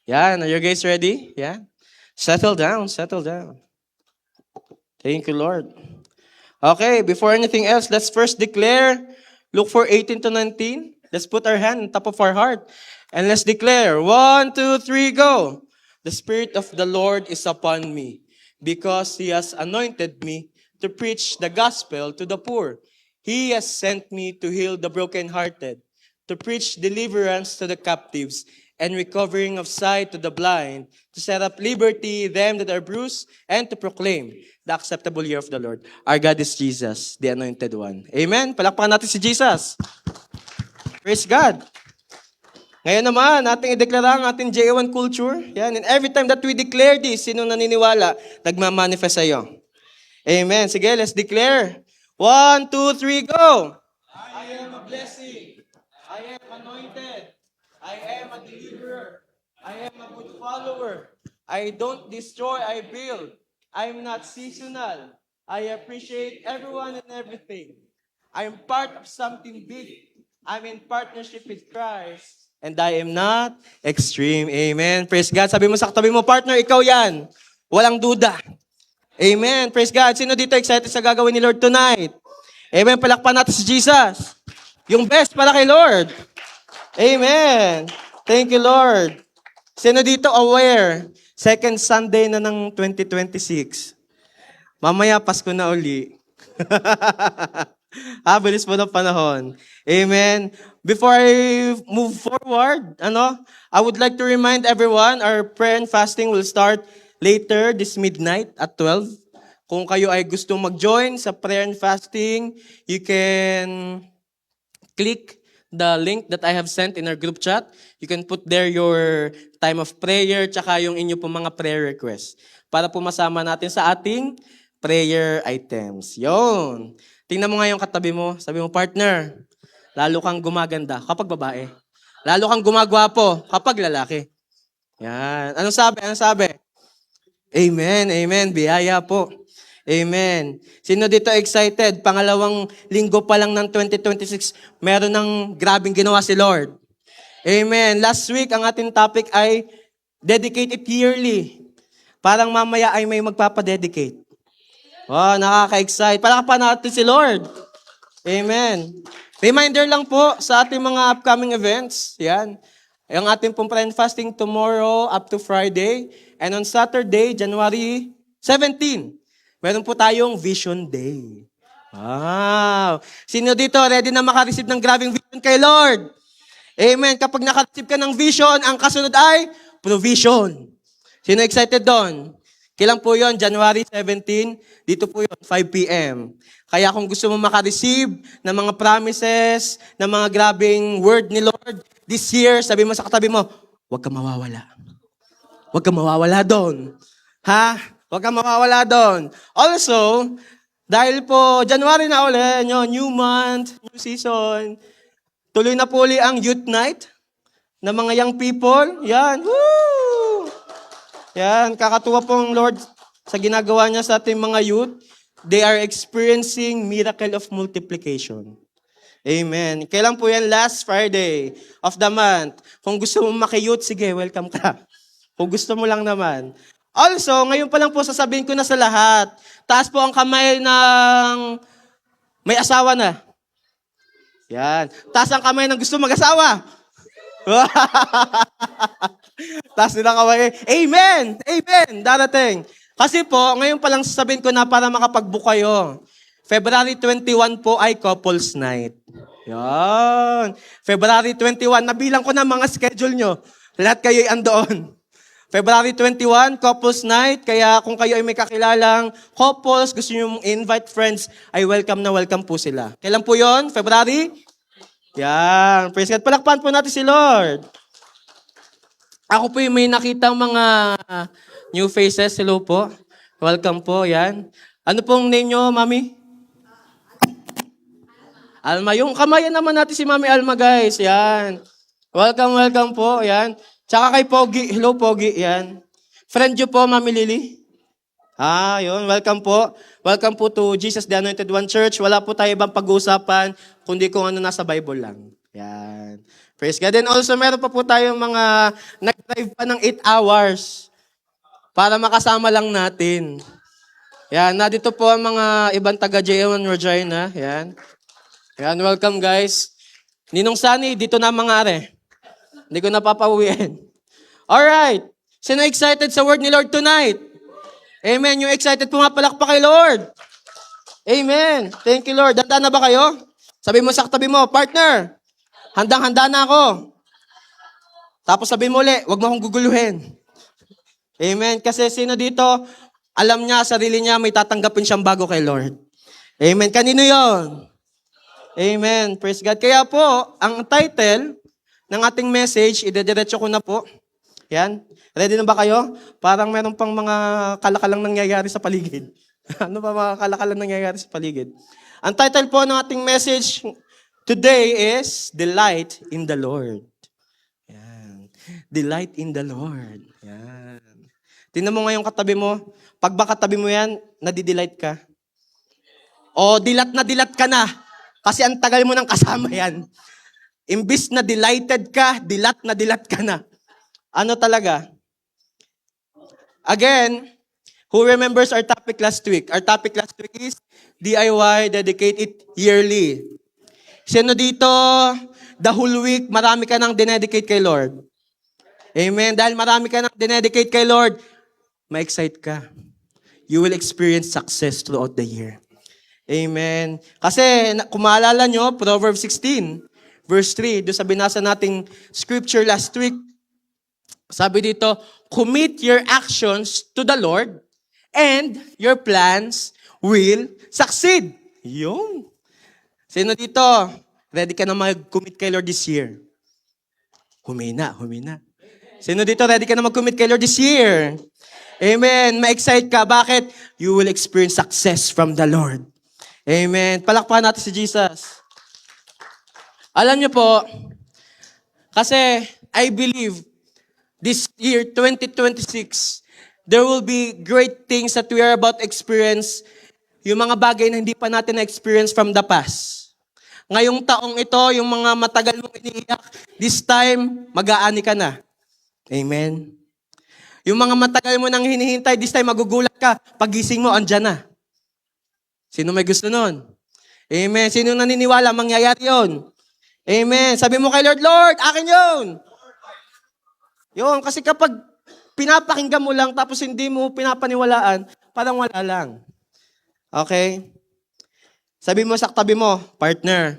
Yan, are you guys ready? Yeah? Settle down, settle down. Thank you, Lord. Okay, before anything else, let's first declare Luke 4:18 to 19. Let's put our hand on top of our heart and let's declare 1, 2, 3, go. The Spirit of the Lord is upon me because He has anointed me to preach the gospel to the poor. He has sent me to heal the brokenhearted, to preach deliverance to the captives and recovering of sight to the blind, to set up liberty them that are bruised, and to proclaim the acceptable year of the Lord. Our God is Jesus, the Anointed One. Amen? Palakpakan natin si Jesus. Praise God. Ngayon naman, ating ideklara ang ating J1 culture. Yan. And every time that we declare this, sino naniniwala, nagmamanifest sa'yo. Amen. Sige, let's declare. 1, 2, 3, go! I am a blessing. I am anointed. I am a deliverer. I am a good follower. I don't destroy, I build. I'm not seasonal. I appreciate everyone and everything. I'm part of something big. I'm in partnership with Christ. And I am not extreme. Amen. Praise God. Sabi mo sa katabi mo, partner, ikaw yan. Walang duda. Amen. Praise God. Sino dito excited sa gagawin ni Lord tonight? Amen. Palakpan natin si Jesus. Yung best para kay Lord. Amen. Thank you, Lord. Sino dito aware? Second Sunday na ng 2026. Mamaya, Pasko na uli. Bilis po ng panahon. Amen. Before I move forward, I would like to remind everyone, our prayer and fasting will start later this midnight at 12. Kung kayo ay gustong mag-join sa prayer and fasting, you can click the link that I have sent in our group chat. You can put there your time of prayer tsaka yung inyo po mga prayer requests para po masama natin sa ating prayer items. Yon. Tingnan mo nga yung katabi mo. Sabi mo, partner, lalo kang gumaganda kapag babae. Lalo kang gumagwapo kapag lalaki. Yan. Anong sabi? Anong sabi? Amen. Amen. Biyaya po. Amen. Sino dito excited? Pangalawang linggo pa lang ng 2026, meron ng grabing ginawa si Lord. Amen. Last week, ang ating topic ay dedicate it yearly. Parang mamaya ay may magpapadedicate. Wow, nakaka-excite. Palakpan natin si Lord. Amen. Reminder lang po sa ating mga upcoming events. Yan. Yung ating pong prayer and fasting tomorrow up to Friday. And on Saturday, January 17, meron po tayong Vision Day. Wow. Sino dito ready na makareceive ng grabing vision kay Lord? Amen. Kapag nakareceive ka ng vision, ang kasunod ay provision. Sino excited doon? Kailan po yon? January 17. Dito po yon, 5 p.m. Kaya kung gusto mo makareceive ng mga promises, ng mga grabing word ni Lord, this year, sabi mo sa katabi mo, huwag ka mawawala. Huwag ka mawawala doon. Ha? Huwag ka mawawala doon. Also, dahil po January na ulit, new month, new season, tuloy na po ulit ang youth night ng mga young people. Yan. Woo! Yan, kakatuwa pong Lord sa ginagawa niya sa ating mga youth. They are experiencing miracle of multiplication. Amen. Kailan po yan? Last Friday of the month. Kung gusto mo maki-youth, sige, welcome ka. Kung gusto mo lang naman. Also, ngayon pa lang po sasabihin ko na sa lahat. Taas po ang kamay ng may asawa na. Yan. Taas ang kamay ng gusto mag-asawa. Taas nila kamay. Amen! Amen! Darating. Kasi po, ngayon pa lang sasabihin ko na para makapag-book kayo. February 21 po ay couples night. Yan. February 21, nabilang ko na mga schedule nyo. Lahat kayo ay andoon. February 21, couples night. Kaya kung kayo ay may kakilalang couples, gusto nyo invite friends, ay welcome na welcome po sila. Kailan po yon? February? Yan. Praise God. Palakpan po natin si Lord. Ako po yung may nakitang mga new faces. Hello po. Welcome po. Yan. Ano pong name nyo, Mami? Alma. Yung kamayan naman natin si Mami Alma, guys. Yan. Welcome, welcome po. Yan. Tsaka kay Pogi. Hello, Pogi. Yan. Friend nyo po, Mami Lily. Yun. Welcome po. Welcome po to Jesus the Anointed One Church. Wala po tayo ibang pag-uusapan, kundi kung ano nasa Bible lang. Yan. Praise God. And also, meron pa po tayong mga nag-drive pa ng 8 hours para makasama lang natin. Yan, nandito po ang mga ibang taga JM1 Regina. Yan. Yan, welcome guys. Ninong Sunny, dito na mga are. Hindi ko napapauwiin. Alright. Sino excited sa word ni Lord tonight? Amen. Yung excited po nga palakpak kay Lord. Amen. Thank you Lord. Handa na ba kayo? Sabi mo sa katabi mo, partner, handang-handa na ako. Tapos sabi mo ulit, huwag mo akong guguluhin. Amen. Kasi sino dito, alam niya, sarili niya, may tatanggapin siyang bago kay Lord. Amen. Kanino yon? Amen. Praise God. Kaya po, ang title ng ating message, idediretso ko na po. Yan. Ready na ba kayo? Parang meron pang mga kalakalang nangyayari sa paligid. Ano pa mga kalakalang nangyayari sa paligid? Ang title po ng ating message today is Delight in the Lord. Yan. Delight in the Lord. Yan. Tingnan mo ngayong katabi mo. Pag ba katabi mo yan, nadidelight ka? O dilat ka na. Kasi ang tagal mo nang kasama yan. Imbis na delighted ka, dilat ka na. Ano talaga? Again, who remembers our topic last week? Our topic last week is DIY, dedicate it yearly. Sino dito, the whole week, marami ka nang dinedicate kay Lord? Amen. Dahil marami ka nang dinedicate kay Lord, ma-excite ka. You will experience success throughout the year. Amen. Kasi kung maalala nyo, Proverbs 16, verse 3, doon sa binasa nating scripture last week, sabi dito, commit your actions to the Lord and your plans will succeed. Yun. Sino dito, ready ka na mag-commit kay Lord this year? Humina. Sino dito, ready ka na mag-commit kay Lord this year? Amen. Ma-excite ka. Bakit? You will experience success from the Lord. Amen. Palakpakan natin si Jesus. Alam niyo po, kasi I believe this year, 2026, there will be great things that we are about to experience, yung mga bagay na hindi pa natin na-experience from the past. Ngayong taong ito, yung mga matagal mong iniiyak, this time, mag-aani ka na. Amen. Yung mga matagal mo nang hinihintay, this time, magugulat ka. Pagising mo, andyan na. Sino may gusto nun? Amen. Sino naniniwala, mangyayari yun? Amen. Sabi mo kay Lord, Lord, akin yun. Yun, kasi kapag pinapakinggan mo lang tapos hindi mo pinapaniwalaan, parang wala lang. Okay? Sabi mo sa katabi mo, partner,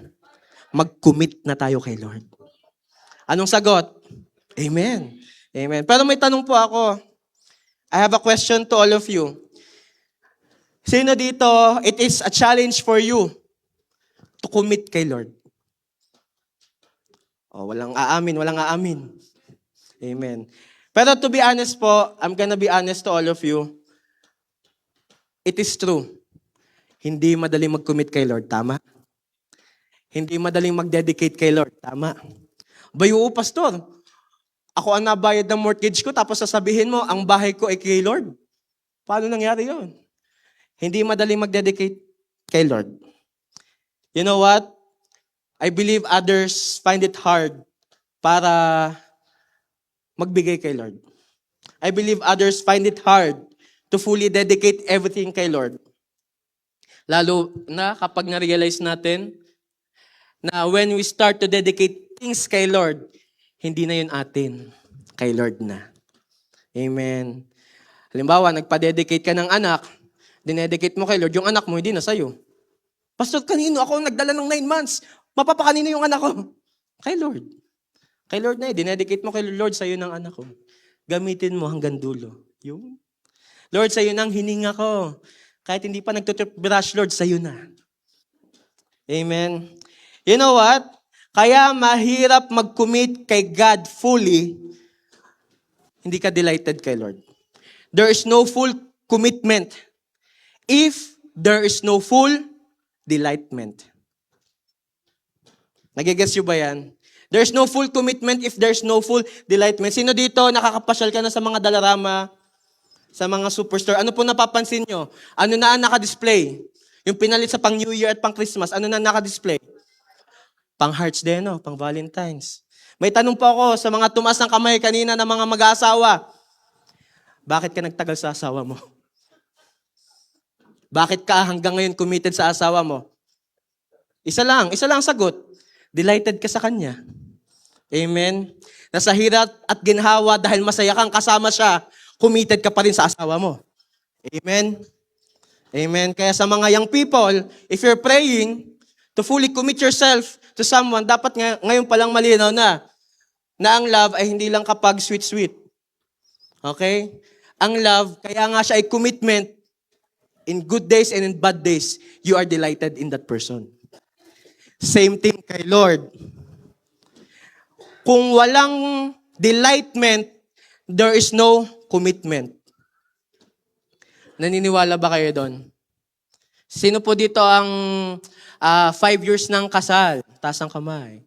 mag-commit na tayo kay Lord. Anong sagot? Amen. Amen. Pero may tanong po ako. I have a question to all of you. Sino dito, it is a challenge for you to commit kay Lord? Oh, walang aamin. Amen. Pero to be honest po, I'm gonna be honest to all of you. It is true. Hindi madaling mag-commit kay Lord, tama? Hindi madaling mag-dedicate kay Lord, tama? Bayo, pastor. Ako ang nabayad ng mortgage ko, tapos sasabihin mo, ang bahay ko ay kay Lord. Paano nangyari yun? Hindi madaling mag-dedicate kay Lord. You know what? I believe others find it hard para magbigay kay Lord. I believe others find it hard to fully dedicate everything kay Lord. Lalo na kapag na-realize natin na when we start to dedicate things kay Lord, hindi na yun atin, kay Lord na. Amen. Halimbawa, nagpa-dedicate ka ng anak, dinedicate mo kay Lord, yung anak mo hindi na sa'yo. Pastor, kanino? Ako nagdala ng 9 months. Mapapakanino yung anak ko? Kay Lord. Kay Lord na dinedicate mo kay Lord, sa'yo ng anak ko. Gamitin mo hanggang dulo. Yung Lord, sa'yo nang hininga ko. Kahit hindi pa nagtutoothbrush, Lord, sa'yo na. Amen. You know what? Kaya mahirap mag-commit kay God fully, hindi ka delighted kay Lord. There is no full commitment if there is no full delightment. Nagigets nyo ba yan? There's no full commitment if there's no full delightment. Sino dito, nakakapasyal ka na sa mga dalarama, sa mga superstore? Ano po napapansin nyo? Ano na ang naka-display? Yung pinalit sa pang New Year at pang Christmas, ano na naka-display? Pang Hearts Day, no? Pang Valentine's. May tanong po ako sa mga tumaas ng kamay kanina ng mga mag-aasawa. Bakit ka nagtagal sa asawa mo? Bakit ka hanggang ngayon committed sa asawa mo? Isa lang ang sagot. Delighted ka sa kanya. Amen? Nasa hirap at ginhawa dahil masaya kang kasama siya, committed ka pa rin sa asawa mo. Amen? Amen? Kaya sa mga young people, if you're praying to fully commit yourself to someone, dapat ngayon palang malinaw na ang love ay hindi lang kapag sweet-sweet. Okay? Ang love, kaya nga siya ay commitment. In good days and in bad days, you are delighted in that person. Same thing kay Lord. Kung walang delightment, there is no commitment. Naniniwala ba kayo doon? Sino po dito ang 5 years ng kasal? Taas ang kamay.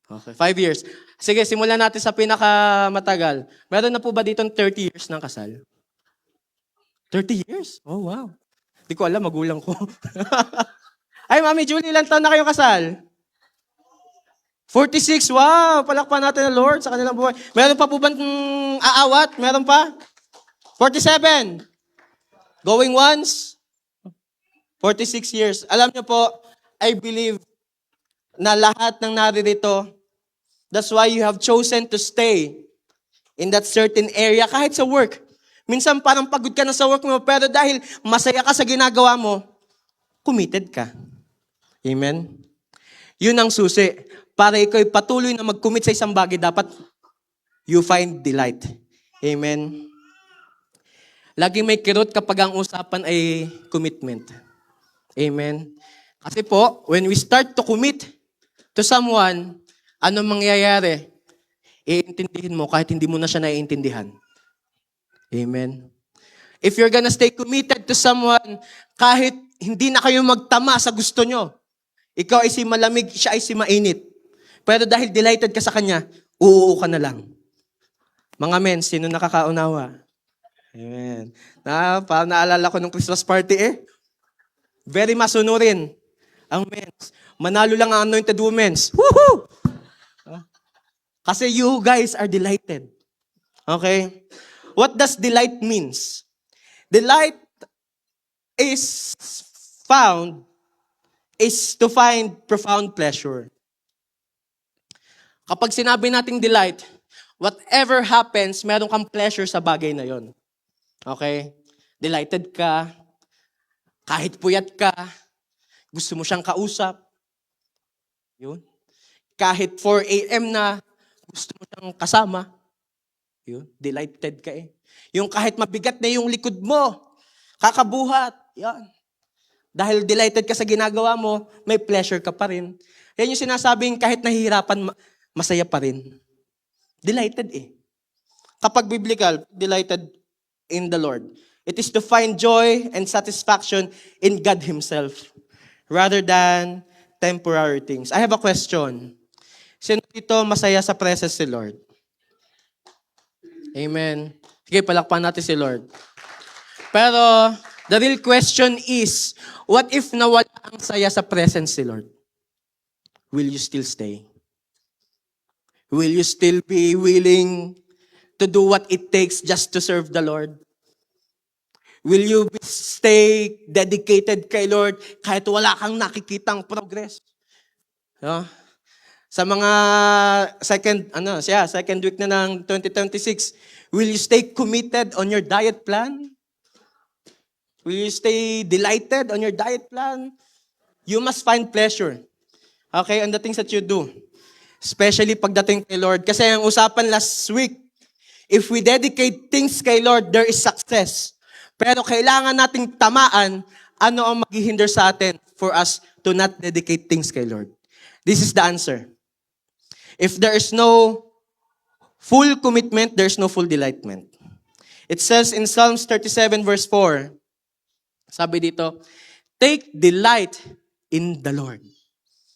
Okay, 5 years. Sige, simulan natin sa pinakamatagal. Meron na po ba dito 30 years ng kasal? 30 years? Oh, wow. Di ko alam, magulang ko. Ay, Mami Julie, ilang taon na kayo kasal? 46, wow! Palakpan natin ang Lord sa kanilang buhay. Meron pa po ba aawat? Meron pa? 47. Going once? 46 years. Alam niyo po, I believe na lahat ng naririto, that's why you have chosen to stay in that certain area, kahit sa work. Minsan parang pagod ka na sa work mo, pero dahil masaya ka sa ginagawa mo, committed ka. Amen? Yun ang susi. Para ikaw'y patuloy na mag-commit sa isang bagay, dapat you find delight. Amen? Laging may kirot kapag ang usapan ay commitment. Amen? Kasi po, when we start to commit to someone, ano mangyayari? Iintindihin mo kahit hindi mo na siya naiintindihan. Amen? If you're gonna stay committed to someone, kahit hindi na kayo magtama sa gusto nyo, ikaw ay si malamig, siya ay si mainit. Pero dahil delighted ka sa kanya, uuo ka na lang. Mga men, sino nakakaunawa? Amen. Parang naalala ko nung Christmas party very masunurin ang men's. Manalo lang ang anointed women's. Woohoo! Kasi you guys are delighted. Okay? What does delight means? Delight is to find profound pleasure. Kapag sinabi nating delight, whatever happens, meron kang pleasure sa bagay na yon. Okay? Delighted ka, kahit puyat ka, gusto mo siyang kausap. Yun. Kahit 4 a.m. na, gusto mo siyang kasama. Yun, delighted ka Yung kahit mabigat na yung likod mo, kakabuhat. Yan. Dahil delighted ka sa ginagawa mo, may pleasure ka pa rin. Yan yung sinasabing kahit nahihirapan, masaya pa rin. Delighted Kapag biblical, delighted in the Lord. It is to find joy and satisfaction in God Himself rather than temporary things. I have a question. Sino dito masaya sa presence ni Lord? Amen. Sige, palakpan natin si Lord. Pero, the real question is, what if nawala ang saya sa presence ni Lord? Will you still stay? Will you still be willing to do what it takes just to serve the Lord? Will you stay dedicated kay Lord kahit wala kang nakikitang progress? No? Sa mga second week na ng 2026, will you stay committed on your diet plan? Will you stay delighted on your diet plan? You must find pleasure. Okay, on the things that you do. Especially pagdating kay Lord. Kasi ang usapan last week, if we dedicate things kay Lord, there is success. Pero kailangan nating tamaan ano ang maghihinder sa atin for us to not dedicate things kay Lord. This is the answer. If there is no full commitment, there is no full delightment. It says in Psalms 37 verse 4, sabi dito, take delight in the Lord.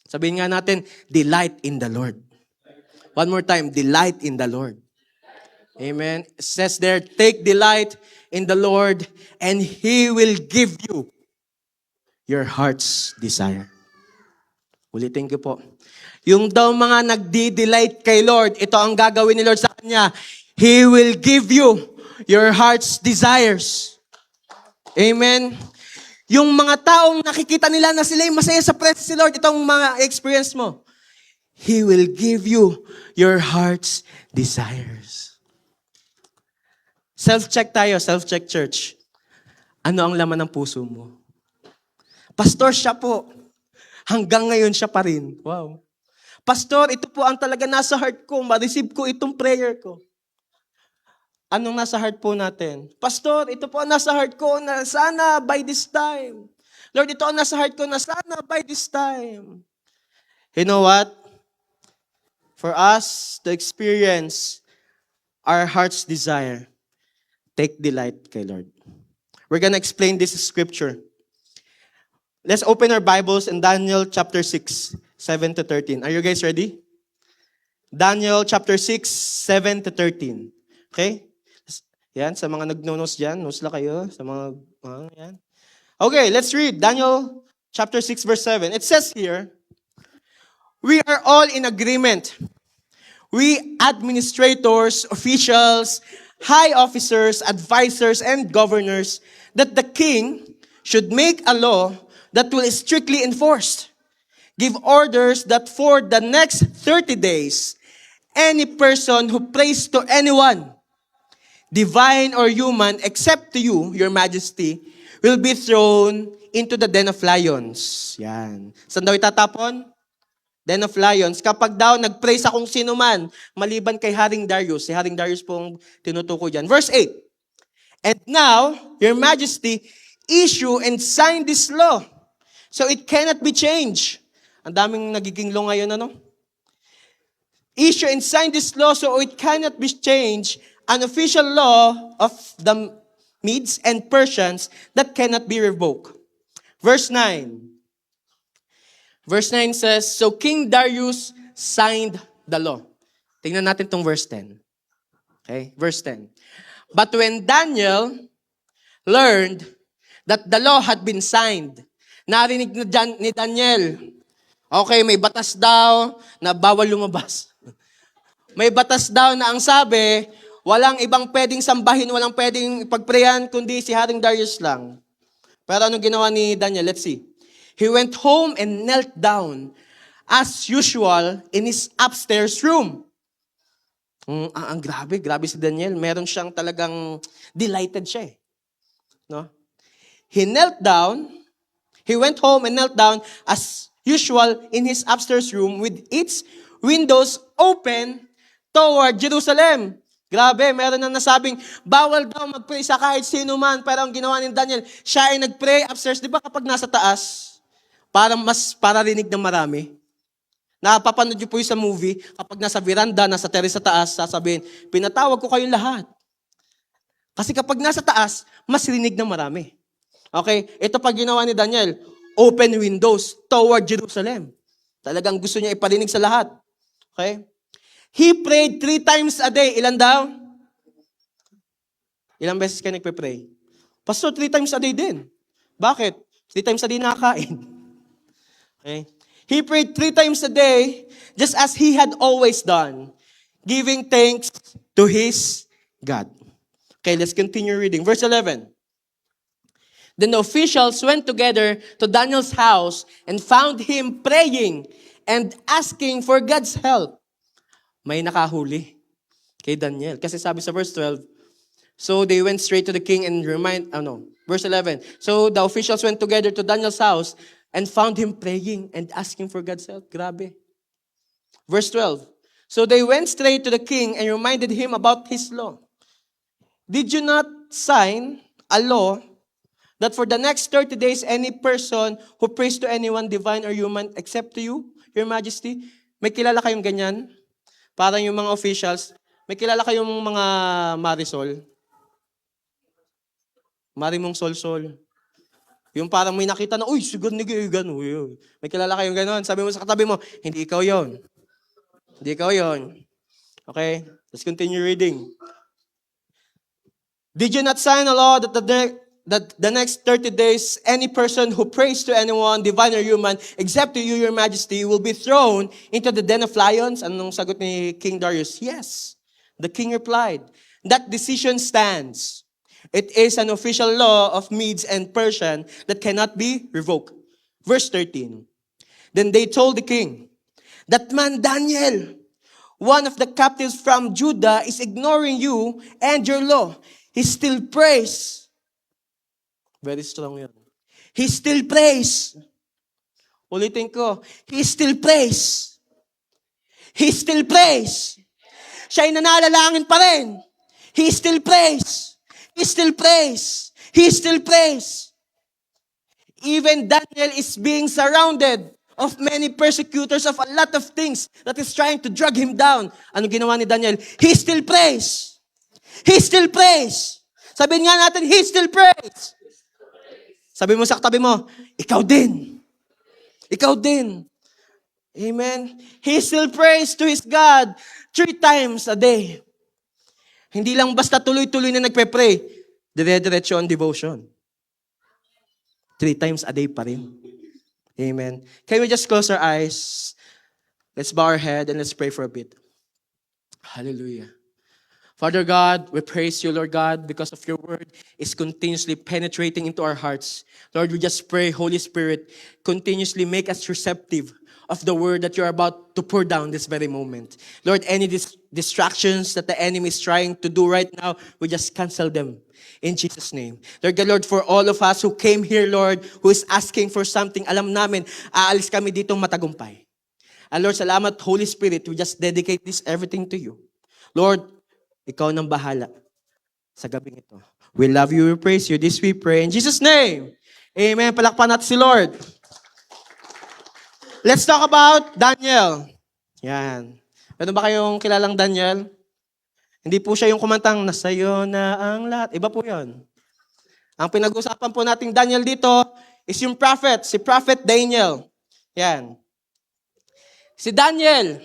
Sabihin nga natin, delight in the Lord. One more time, delight in the Lord. Amen. It says there, take delight in the Lord and He will give you your heart's desire. Ulitin ko po. Yung daw mga nagdi-delight kay Lord, ito ang gagawin ni Lord sa kanya. He will give you your heart's desires. Amen. Yung mga taong nakikita nila na sila yung masaya sa presence si Lord, itong mga experience mo. He will give you your heart's desires. Self-check tayo, self-check church. Ano ang laman ng puso mo? Pastor, siya po. Hanggang ngayon siya pa rin. Wow. Pastor, ito po ang talaga nasa heart ko. Ma-receive ko itong prayer ko. Anong nasa heart po natin? Pastor, ito po ang nasa heart ko na sana by this time. Lord, ito ang nasa heart ko na sana by this time. You know what? For us to experience our heart's desire, take delight kay Lord. We're gonna explain this scripture. Let's open our Bibles in Daniel chapter 6, 7 to 13. Are you guys ready? Daniel chapter 6, 7 to 13. Okay? Yan, sa mga nag-nonos dyan, nos lang kayo. Sa mga, yan. Okay, let's read. Daniel chapter 6, verse 7. It says here, we are all in agreement. We administrators, officials, high officers, advisors, and governors, that the king should make a law that will strictly enforced. Give orders that for the next 30 days, any person who prays to anyone, divine or human, except to you, your majesty, will be thrown into the den of lions. Yan. Saan daw itatapon? Den of lions. Kapag daw nag-pray sa kung sino man, maliban kay Haring Darius. Si Haring Darius po ang tinutukoy dyan. Verse 8. And now, your majesty, issue and sign this law, so it cannot be changed. Ang daming nagiging law ngayon, ano? Issue and sign this law so it cannot be changed, an official law of the Medes and Persians that cannot be revoked. Verse 9. Verse 9 says, so King Darius signed the law. Tingnan natin tong verse 10. Okay, verse 10. But when Daniel learned that the law had been signed, narinig ni Daniel, okay, may batas daw na bawal lumabas. May batas daw na ang sabi, walang ibang pwedeng sambahin, walang pwedeng ipagprayan, kundi si Haring Darius lang. Pero anong ginawa ni Daniel? Let's see. He went home and knelt down, as usual, in his upstairs room. Ang grabe si Daniel. Meron siyang talagang delighted siya. No? He went home and knelt down, as usual, in his upstairs room, with its windows open toward Jerusalem. Grabe, meron na nasabing, bawal daw mag-pray sa kahit sino man. Pero ang ginawa ni Daniel, siya ay nag-pray upstairs. Di ba kapag nasa taas, para rinig ng marami? Napapanood niyo po yung sa movie, kapag nasa veranda, nasa terrace sa taas, sasabihin, pinatawag ko kayong lahat. Kasi kapag nasa taas, mas rinig ng marami. Okay? Ito pag ginawa ni Daniel, open windows toward Jerusalem. Talagang gusto niya iparinig sa lahat. Okay? He prayed 3 times a day. Ilan daw? Ilang beses ka nagpe-pray? Pastor, 3 times a day din. Bakit? 3 times a day nakakain. Okay? He prayed 3 times a day, just as he had always done, giving thanks to his God. Okay, let's continue reading. Verse 11. Then the officials went together to Daniel's house and found him praying and asking for God's help. May nakahuli kay Daniel. Kasi sabi sa verse 12, so they went straight to the king and verse 11. So the officials went together to Daniel's house and found him praying and asking for God's help. Grabe. Verse 12. So they went straight to the king and reminded him about his law. Did you not sign a law that for the next 30 days, any person who prays to anyone, divine or human, except to you, your majesty? May kilala kayong ganyan? Parang yung mga officials, may kilala kayong mga Marisol? Marimong Solsol. Yung parang may nakita na, uy, siguro gano'n. May kilala kayong gano'n. Sabi mo sa katabi mo, hindi ikaw yon. Hindi ikaw yon. Okay? Let's continue reading. Did you not sign a law that that the next 30 days, any person who prays to anyone, divine or human, except to you, your majesty, will be thrown into the den of lions. Anong sagot ni King Darius? Yes. The king replied, that decision stands. It is an official law of Medes and Persian that cannot be revoked. Verse 13. Then they told the king, that man Daniel, one of the captives from Judah, is ignoring you and your law. He still prays. Very strong yun. He still prays. Ulitin ko. He still prays. He still prays. Siya'y nananalangin pa rin. He still prays. He still prays. He still prays. Even Daniel is being surrounded of many persecutors of a lot of things that is trying to drag him down. Ano ginawa ni Daniel? He still prays. He still prays. Sabihin nga natin, he still prays. Sabi mo sa katabi mo, ikaw din. Ikaw din. Amen. He still prays to his God 3 times a day. Hindi lang basta tuloy-tuloy na nagpe-pray. Dire-diretso ang devotion. 3 times a day pa rin. Amen. Can we just close our eyes? Let's bow our head and let's pray for a bit. Hallelujah. Father God, we praise you, Lord God, because of your word is continuously penetrating into our hearts. Lord, we just pray, Holy Spirit, continuously make us receptive of the word that you're about to pour down this very moment. Lord, any distractions that the enemy is trying to do right now, we just cancel them in Jesus' name. Lord God, Lord, for all of us who came here, Lord, who is asking for something, alam namin, aalis kami dito matagumpay. And Lord, salamat, Holy Spirit, we just dedicate this everything to you. Lord, ikaw nang bahala sa gabing ito. We love you, we praise you. This we pray in Jesus' name. Amen. Palakpan natin si Lord. Let's talk about Daniel. Yan. Meron ba kayong kilalang Daniel? Hindi po siya yung kumantang, nasayo na ang lahat. Iba po yun. Ang pinag-usapan po nating Daniel dito is yung prophet, si Prophet Daniel. Yan. Si Daniel,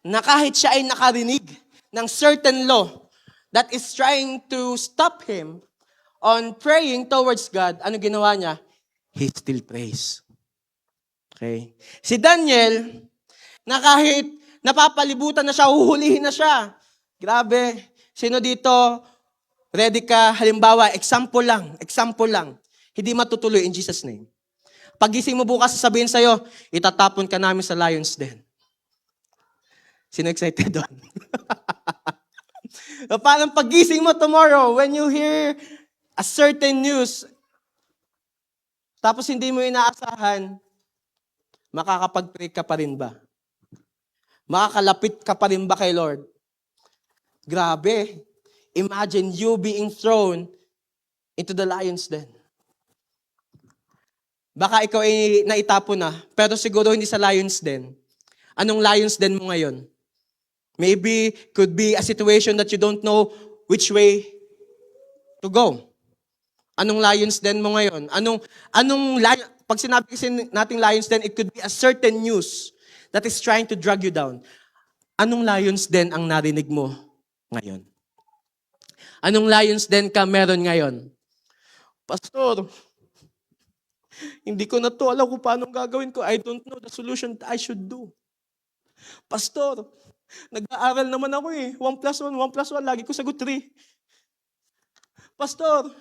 na kahit siya ay nakarinig ng certain law that is trying to stop him on praying towards God, ano ginawa niya? He still prays. Okay? Si Daniel, na kahit napapalibutan na siya, huhulihin na siya. Grabe. Sino dito, ready ka? Halimbawa, example lang. Hindi matutuloy in Jesus' name. Pagising mo bukas, sasabihin sa'yo, itatapon ka namin sa lions den. Sino excited doon? Parang pagising mo tomorrow, when you hear a certain news, tapos hindi mo inaasahan, makakapag-pray ka pa rin ba? Makakalapit ka pa rin ba kay Lord? Grabe. Imagine you being thrown into the lion's den. Baka ikaw ay naitapon na, pero siguro hindi sa lion's den. Anong lion's den mo ngayon? Maybe could be a situation that you don't know which way to go. Anong lion's den mo ngayon? Pag sinabi kasi nating lion's den, it could be a certain news that is trying to drag you down. Anong lion's den ang narinig mo ngayon? Anong lion's den ka meron ngayon? Pastor, hindi ko na to alam kung paano gagawin ko. I don't know the solution that I should do. Pastor, nag-aaral naman ako eh. 1+1, 1+1, lagi ko sagot 3. Pastor,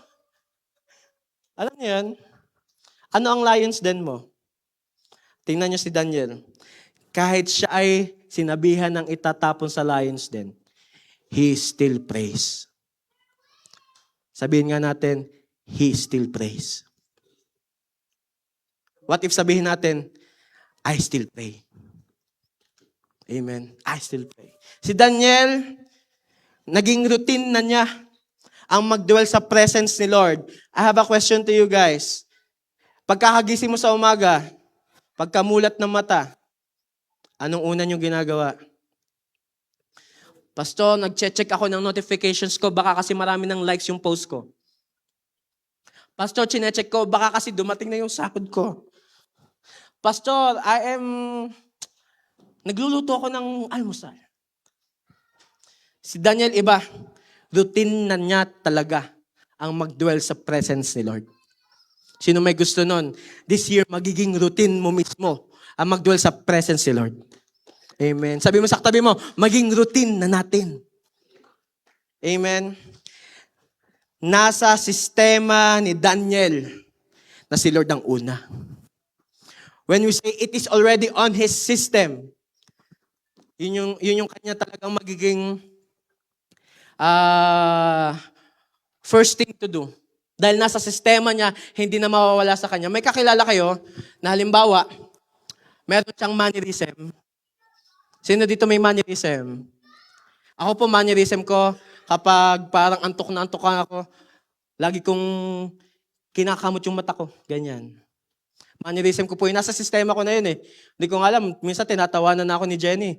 alam niyo yan? Ano ang lion's den mo? Tingnan niyo si Daniel. Kahit siya ay sinabihan ng itatapon sa lion's den, he still prays. Sabihin nga natin, he still prays. What if sabihin natin, I still pray. Amen. I still pray. Si Daniel, naging routine na niya ang mag-dwell sa presence ni Lord. I have a question to you guys. Pagkakagising mo sa umaga, pagkamulat ng mata, anong una niyong ginagawa? Pastor, nag-check ako ng notifications ko, baka kasi marami ng likes yung post ko. Pastor, chinecheck ko, baka kasi dumating na yung sahod ko. Pastor, nagluluto ako ng almusal. Si Daniel iba. Routine na niya talaga ang mag-dwell sa presence ni Lord. Sino may gusto nun? This year, magiging routine mo mismo ang mag-dwell sa presence ni Lord. Amen. Sabi mo sa katabi mo, maging routine na natin. Amen. Nasa sistema ni Daniel na si Lord ang una. When we say it is already on His system, yun yung kanya talagang magiging first thing to do. Dahil nasa sistema niya, hindi na mawawala sa kanya. May kakilala kayo na halimbawa, meron siyang mannerism. Sino dito may mannerism? Ako po, mannerism ko, kapag parang antok na antok ako, lagi kong kinakamot yung mata ko. Ganyan. Mannerism ko po yun. Nasa sistema ko na yun eh. Hindi ko nga alam. Minsan tinatawanan na ako ni Jenny.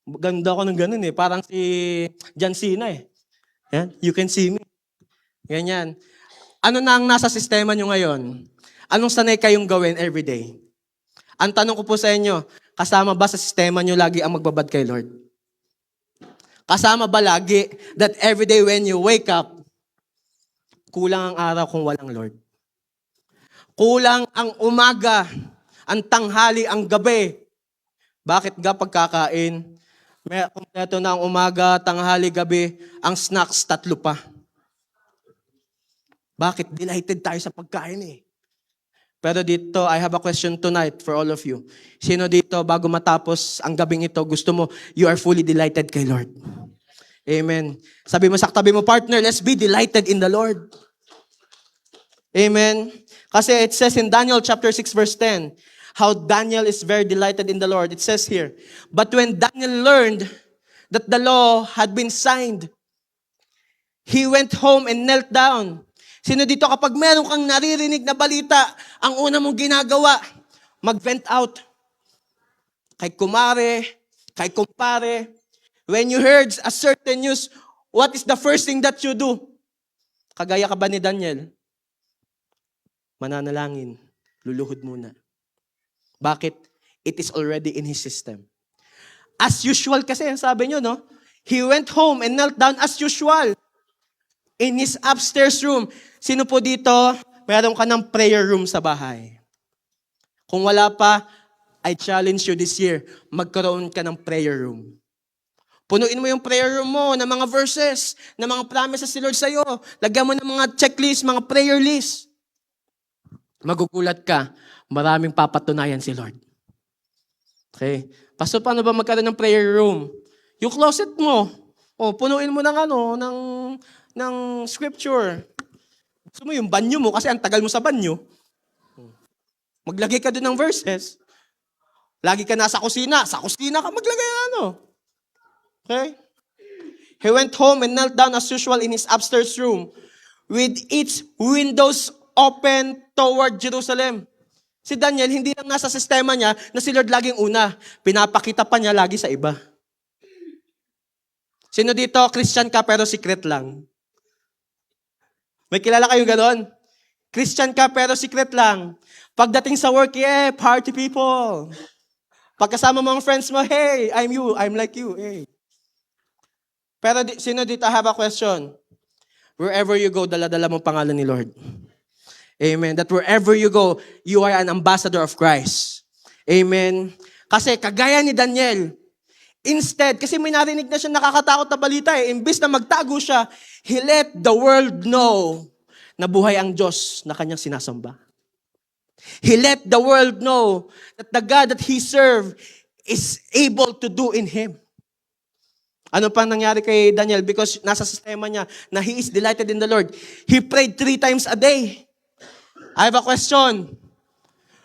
Ganda ko ng ganun eh. Parang si John Cena eh. Yan. You can see me. Ganyan. Ano na ang nasa sistema nyo ngayon? Anong sanay kayong gawin everyday? Ang tanong ko po sa inyo, kasama ba sa sistema nyo lagi ang magbabad kay Lord? Kasama ba lagi that everyday when you wake up, kulang ang araw kung walang Lord? Kulang ang umaga, ang tanghali, ang gabi. Bakit ga pagkakain? May kumpleto na ang umaga, tanghali, gabi, ang snacks, 3 pa. Bakit? Delighted tayo sa pagkain eh. Pero dito, I have a question tonight for all of you. Sino dito, bago matapos ang gabing ito, gusto mo, you are fully delighted kay Lord? Amen. Sabi mo sa katabi mo, partner, let's be delighted in the Lord. Amen. Kasi it says in Daniel chapter 6 verse 10, how Daniel is very delighted in the Lord. It says here, but when Daniel learned that the law had been signed, he went home and knelt down. Sino dito kapag meron kang naririnig na balita, ang una mong ginagawa, mag-vent out. Kay kumare, kay kumpare. When you heard a certain news, what is the first thing that you do? Kagaya ka ba ni Daniel? Mananalangin, luluhod muna. Bakit? It is already in his system. As usual kasi, ang sabi nyo, no? He went home and knelt down as usual. In his upstairs room. Sino po dito, meron ka ng prayer room sa bahay? Kung wala pa, I challenge you this year, magkaroon ka ng prayer room. Punuin mo yung prayer room mo ng mga verses, ng mga promises si Lord sa'yo. Lagyan mo ng mga checklist, mga prayer list. Magugulat ka, maraming papatunayan si Lord. Okay? Pastor, paano ba magkaroon ng prayer room? Yung closet mo, punuin mo ng scripture. Gusto mo yung banyo mo kasi ang tagal mo sa banyo. Maglagay ka doon ng verses. Lagi ka nasa kusina. Sa kusina ka maglagay Okay? He went home and knelt down as usual in his upstairs room with its windows open toward Jerusalem. Si Daniel, hindi lang nasa sistema niya na si Lord laging una. Pinapakita pa niya lagi sa iba. Sino dito, Christian ka pero secret lang? May kilala kayong ganon? Christian ka pero secret lang. Pagdating sa work, party people. Pagkasama mo ang friends mo, hey, I'm you, I'm like you, hey. Pero sino dito, I have a question. Wherever you go, dala-dala mo pangalan ni Lord. Amen. That wherever you go, you are an ambassador of Christ. Amen. Kasi kagaya ni Daniel, instead, kasi may narinig na siya nakakatakot na balita imbis na magtago siya, he let the world know na buhay ang Diyos na kanyang sinasamba. He let the world know that the God that he served is able to do in him. Ano pa nangyari kay Daniel? Because nasa sistema niya na he is delighted in the Lord. He prayed 3 times a day. I have a question.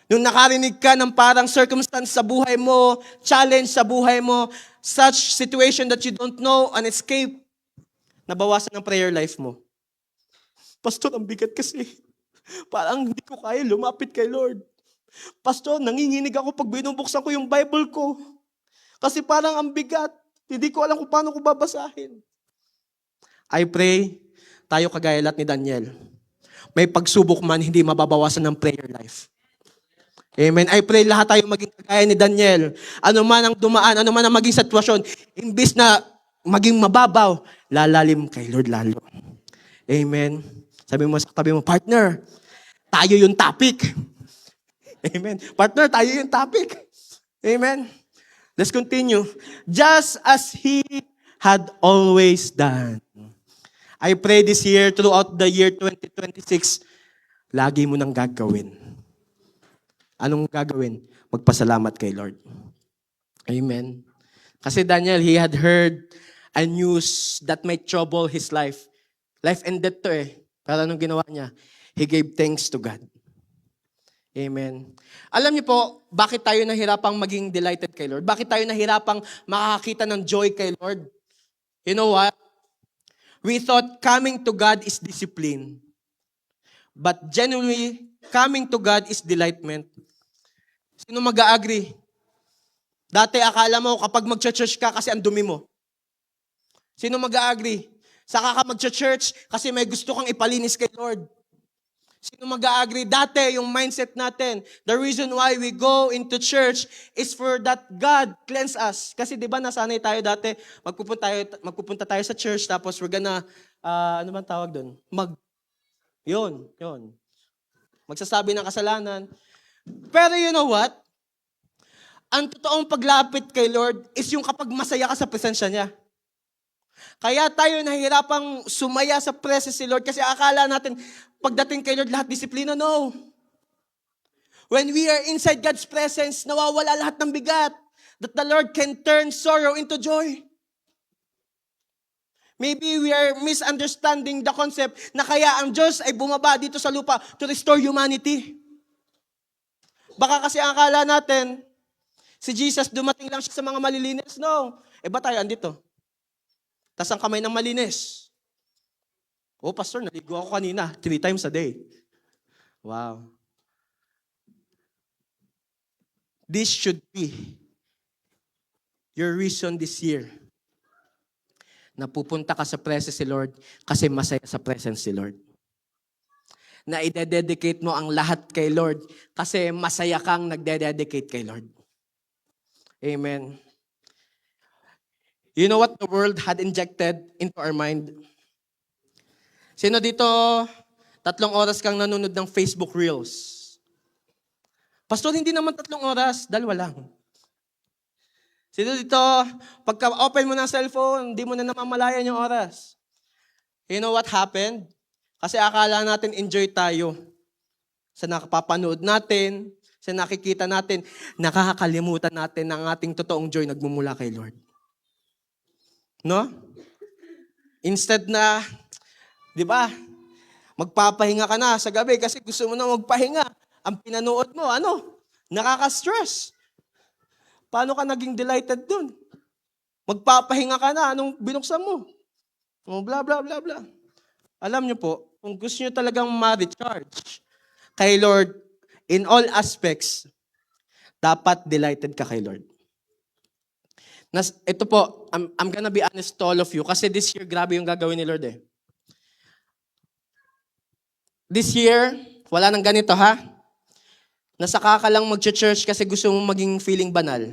Nung nakarinig ka ng parang circumstance sa buhay mo, challenge sa buhay mo, such situation that you don't know, an escape, nabawasan ang prayer life mo. Pastor, ang bigat kasi. Parang hindi ko kaya lumapit kay Lord. Pastor, nanginginig ako pag binubuksan ko yung Bible ko. Kasi parang ang bigat. Hindi ko alam kung paano ko babasahin. I pray, tayo kagaya lahat ni Daniel. May pagsubok man, hindi mababawasan ng prayer life. Amen. I pray lahat tayo maging kagaya ni Daniel. Ano man ang dumaan, ano man ang maging sitwasyon, imbis na maging mababaw, lalalim kay Lord lalo. Amen. Sabi mo sa tabi mo, partner, tayo yung topic. Amen. Partner, tayo yung topic. Amen. Let's continue. Just as He had always done. I pray this year, throughout the year 2026, lagi mo nang gagawin. Anong gagawin? Magpasalamat kay Lord. Amen. Kasi Daniel, he had heard a news that might trouble his life. Life ended to eh. Pero anong ginawa niya? He gave thanks to God. Amen. Alam niyo po, bakit tayo nahirapang maging delighted kay Lord? Bakit tayo nahirapang makakakita ng joy kay Lord? You know what? We thought coming to God is discipline. But genuinely, coming to God is delightment. Sino mag-a-agree? Dati akala mo kapag mag-church ka kasi ang dumi mo. Sino mag-a-agree? Saka ka mag-church kasi may gusto kang ipalinis kay Lord. Sino mag-a-agree? Dati, yung mindset natin, the reason why we go into church is for that God cleanse us. Kasi di ba nasanay tayo dati, magpupunta tayo sa church, tapos we're gonna, ano man tawag doon? Yun. Magsasabi ng kasalanan. Pero you know what? Ang totoong paglapit kay Lord is yung kapag masaya ka sa presensya niya. Kaya tayo nahihirapang sumaya sa presence ni Lord kasi akala natin, pagdating kay Lord, lahat disiplina. No. When we are inside God's presence, nawawala lahat ng bigat. That the Lord can turn sorrow into joy. Maybe we are misunderstanding the concept na kaya ang Diyos ay bumaba dito sa lupa to restore humanity. Baka kasi akala natin, si Jesus dumating lang siya sa mga malilinis. No. Ba tayo andito? Tas ang kamay ng malinis. Oh, pastor, naligo ako kanina 3 times a day. Wow. This should be your reason this year na pupunta ka sa presence si Lord kasi masaya sa presence si Lord. Na ide-dedicate mo ang lahat kay Lord kasi masaya kang nagde-dedicate kay Lord. Amen. You know what the world had injected into our mind? Sino dito 3 oras kang nanonood ng Facebook Reels? Pastor, hindi naman 3 oras, 2 lang. Sino dito, pagka-open mo ng cellphone, hindi mo na namamalayan yung oras? You know what happened? Kasi akala natin enjoy tayo sa nakapapanood natin, sa nakikita natin, nakakalimutan natin ang ating totoong joy nagmumula kay Lord. No? Instead na, di ba, magpapahinga ka na sa gabi kasi gusto mo na magpahinga. Ang pinanood mo, nakaka-stress. Paano ka naging delighted dun? Magpapahinga ka na, anong binuksan mo? Blah, blah, blah, blah. Alam niyo po, kung gusto niyo talagang ma-recharge kay Lord in all aspects, dapat delighted ka kay Lord. Ito po, I'm gonna be honest to all of you kasi this year, grabe yung gagawin ni Lord eh. This year, wala nang ganito ha. Nasaka ka lang mag-church kasi gusto mong maging feeling banal.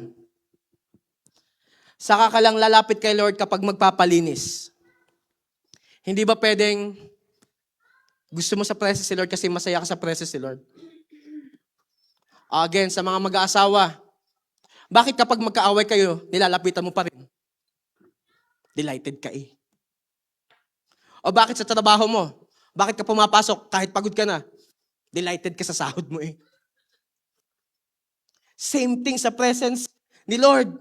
Saka ka lang lalapit kay Lord kapag magpapalinis. Hindi ba pwedeng gusto mo sa presence si Lord kasi masaya ka sa presence si Lord? Again, sa mga mag-aasawa, bakit kapag magkaaway kayo, nilalapitan mo pa rin? Delighted ka eh. O bakit sa trabaho mo? Bakit ka pumapasok kahit pagod ka na? Delighted ka sa sahod mo eh. Same thing sa presence ni Lord.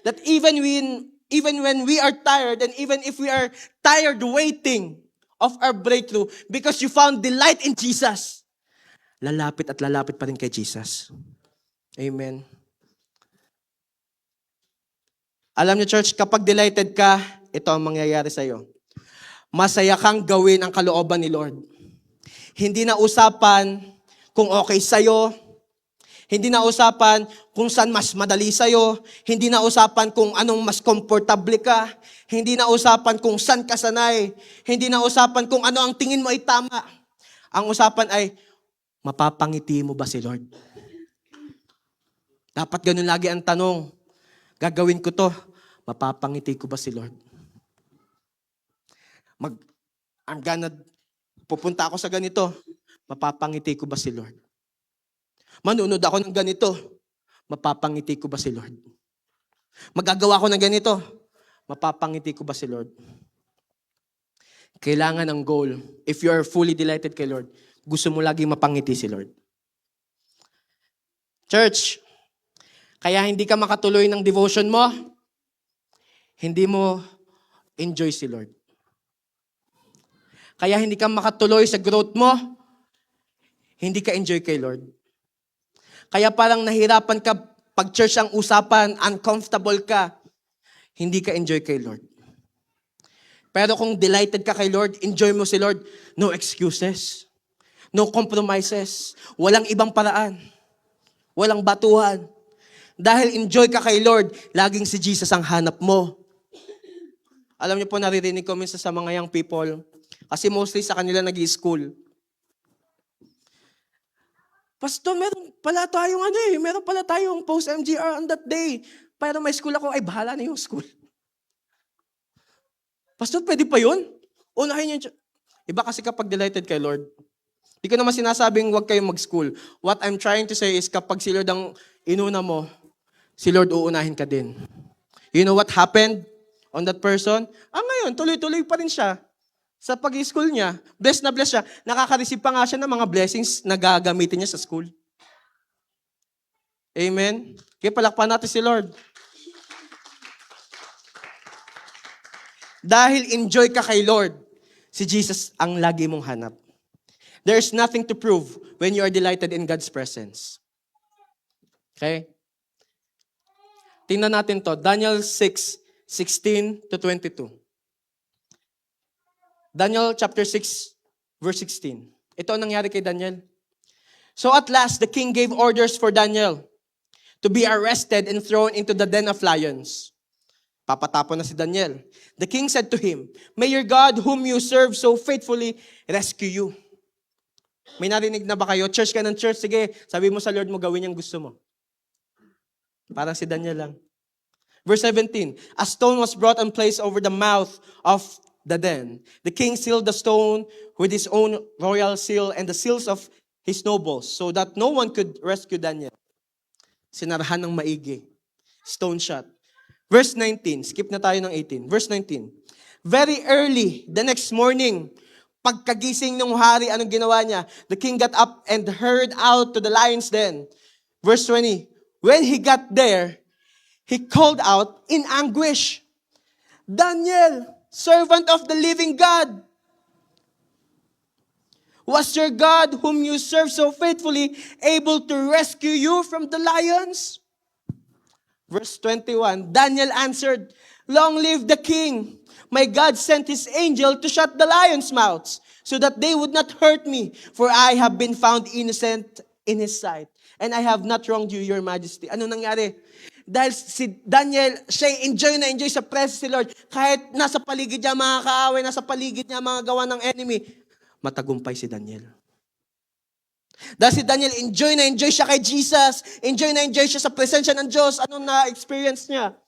That even when we are tired and even if we are tired waiting of our breakthrough because you found delight in Jesus, lalapit at lalapit pa rin kay Jesus. Amen. Alam niyo church, kapag delighted ka, ito ang mangyayari sa iyo. Masaya kang gawin ang kalooban ni Lord. Hindi na usapan kung okay sa iyo. Hindi na usapan kung saan mas madali sa iyo. Hindi na usapan kung anong mas komportable ka. Hindi na usapan kung saan ka sanay. Hindi na usapan kung ano ang tingin mo ay tama. Ang usapan ay, mapapangiti mo ba si Lord? Dapat ganun lagi ang tanong. Gagawin ko to, mapapangiti ko ba si Lord? Mag, I'm gonna, pupunta ako sa ganito. Mapapangiti ko ba si Lord? Manunod ako ng ganito. Mapapangiti ko ba si Lord? Magagawa ko ng ganito. Mapapangiti ko ba si Lord? Kailangan ng goal. If you are fully delighted kay Lord, gusto mo lagi mapangiti si Lord. Church, kaya hindi ka makatuloy ng devotion mo, hindi mo enjoy si Lord. Kaya hindi ka makatuloy sa growth mo, hindi ka enjoy kay Lord. Kaya parang nahirapan ka pag church ang usapan, uncomfortable ka, hindi ka enjoy kay Lord. Pero kung delighted ka kay Lord, enjoy mo si Lord, no excuses, no compromises, walang ibang paraan, walang batuhan. Dahil enjoy ka kay Lord, laging si Jesus ang hanap mo. Alam niyo po, naririnig ko minsan sa mga young people, kasi mostly sa kanila nag-i-school. Pastor, meron pala tayong post-MGR on that day. Pero may school ako, ay bahala na yung school. Pastor, pwede pa yun? Unahin yung... Iba kasi kapag delighted kay Lord. Di ko naman sinasabing huwag kayong mag-school. What I'm trying to say is kapag si Lord ang inuna mo, si Lord uunahin ka din. You know what happened on that person? Ngayon, tuloy-tuloy pa rin siya sa pag-school niya. Blessed na blessed siya. Nakaka-receive pa nga siya ng mga blessings na gagamitin niya sa school. Amen? Kaya palakpan natin si Lord. Dahil enjoy ka kay Lord, si Jesus ang lagi mong hanap. There's nothing to prove when you are delighted in God's presence. Okay? Tingnan natin to. Daniel 6:16 to 22. Daniel chapter 6, verse 16. Ito ang nangyari kay Daniel. So at last, the king gave orders for Daniel to be arrested and thrown into the den of lions. Papatapon na si Daniel. The king said to him, "May your God whom you serve so faithfully rescue you." May narinig na ba kayo? Church ka ng church, sige, sabi mo sa Lord mo, gawin yung gusto mo. Parang si Daniel lang. Verse 17, a stone was brought and placed over the mouth of the den. The king sealed the stone with his own royal seal and the seals of his nobles so that no one could rescue Daniel. Sinarahan ng maigi. Stone shut. Verse 19, skip na tayo ng 18. Verse 19, very early the next morning, pagkagising ng hari, anong ginawa niya? The king got up and hurried out to the lion's den. Verse 20, when he got there, he called out in anguish, Daniel, servant of the living God, was your God whom you serve so faithfully able to rescue you from the lions? Verse 21, Daniel answered, long live the king. My God sent his angel to shut the lions' mouths so that they would not hurt me, for I have been found innocent in his sight. And I have not wronged you, your majesty. Ano nangyari? Dahil si Daniel, siya enjoy sa presence si Lord. Kahit nasa paligid niya mga kaaway, nasa paligid niya mga gawa ng enemy, matagumpay si Daniel. Dahil si Daniel, enjoy siya kay Jesus. Enjoy siya sa presensya ng Diyos. Anong na-experience niya?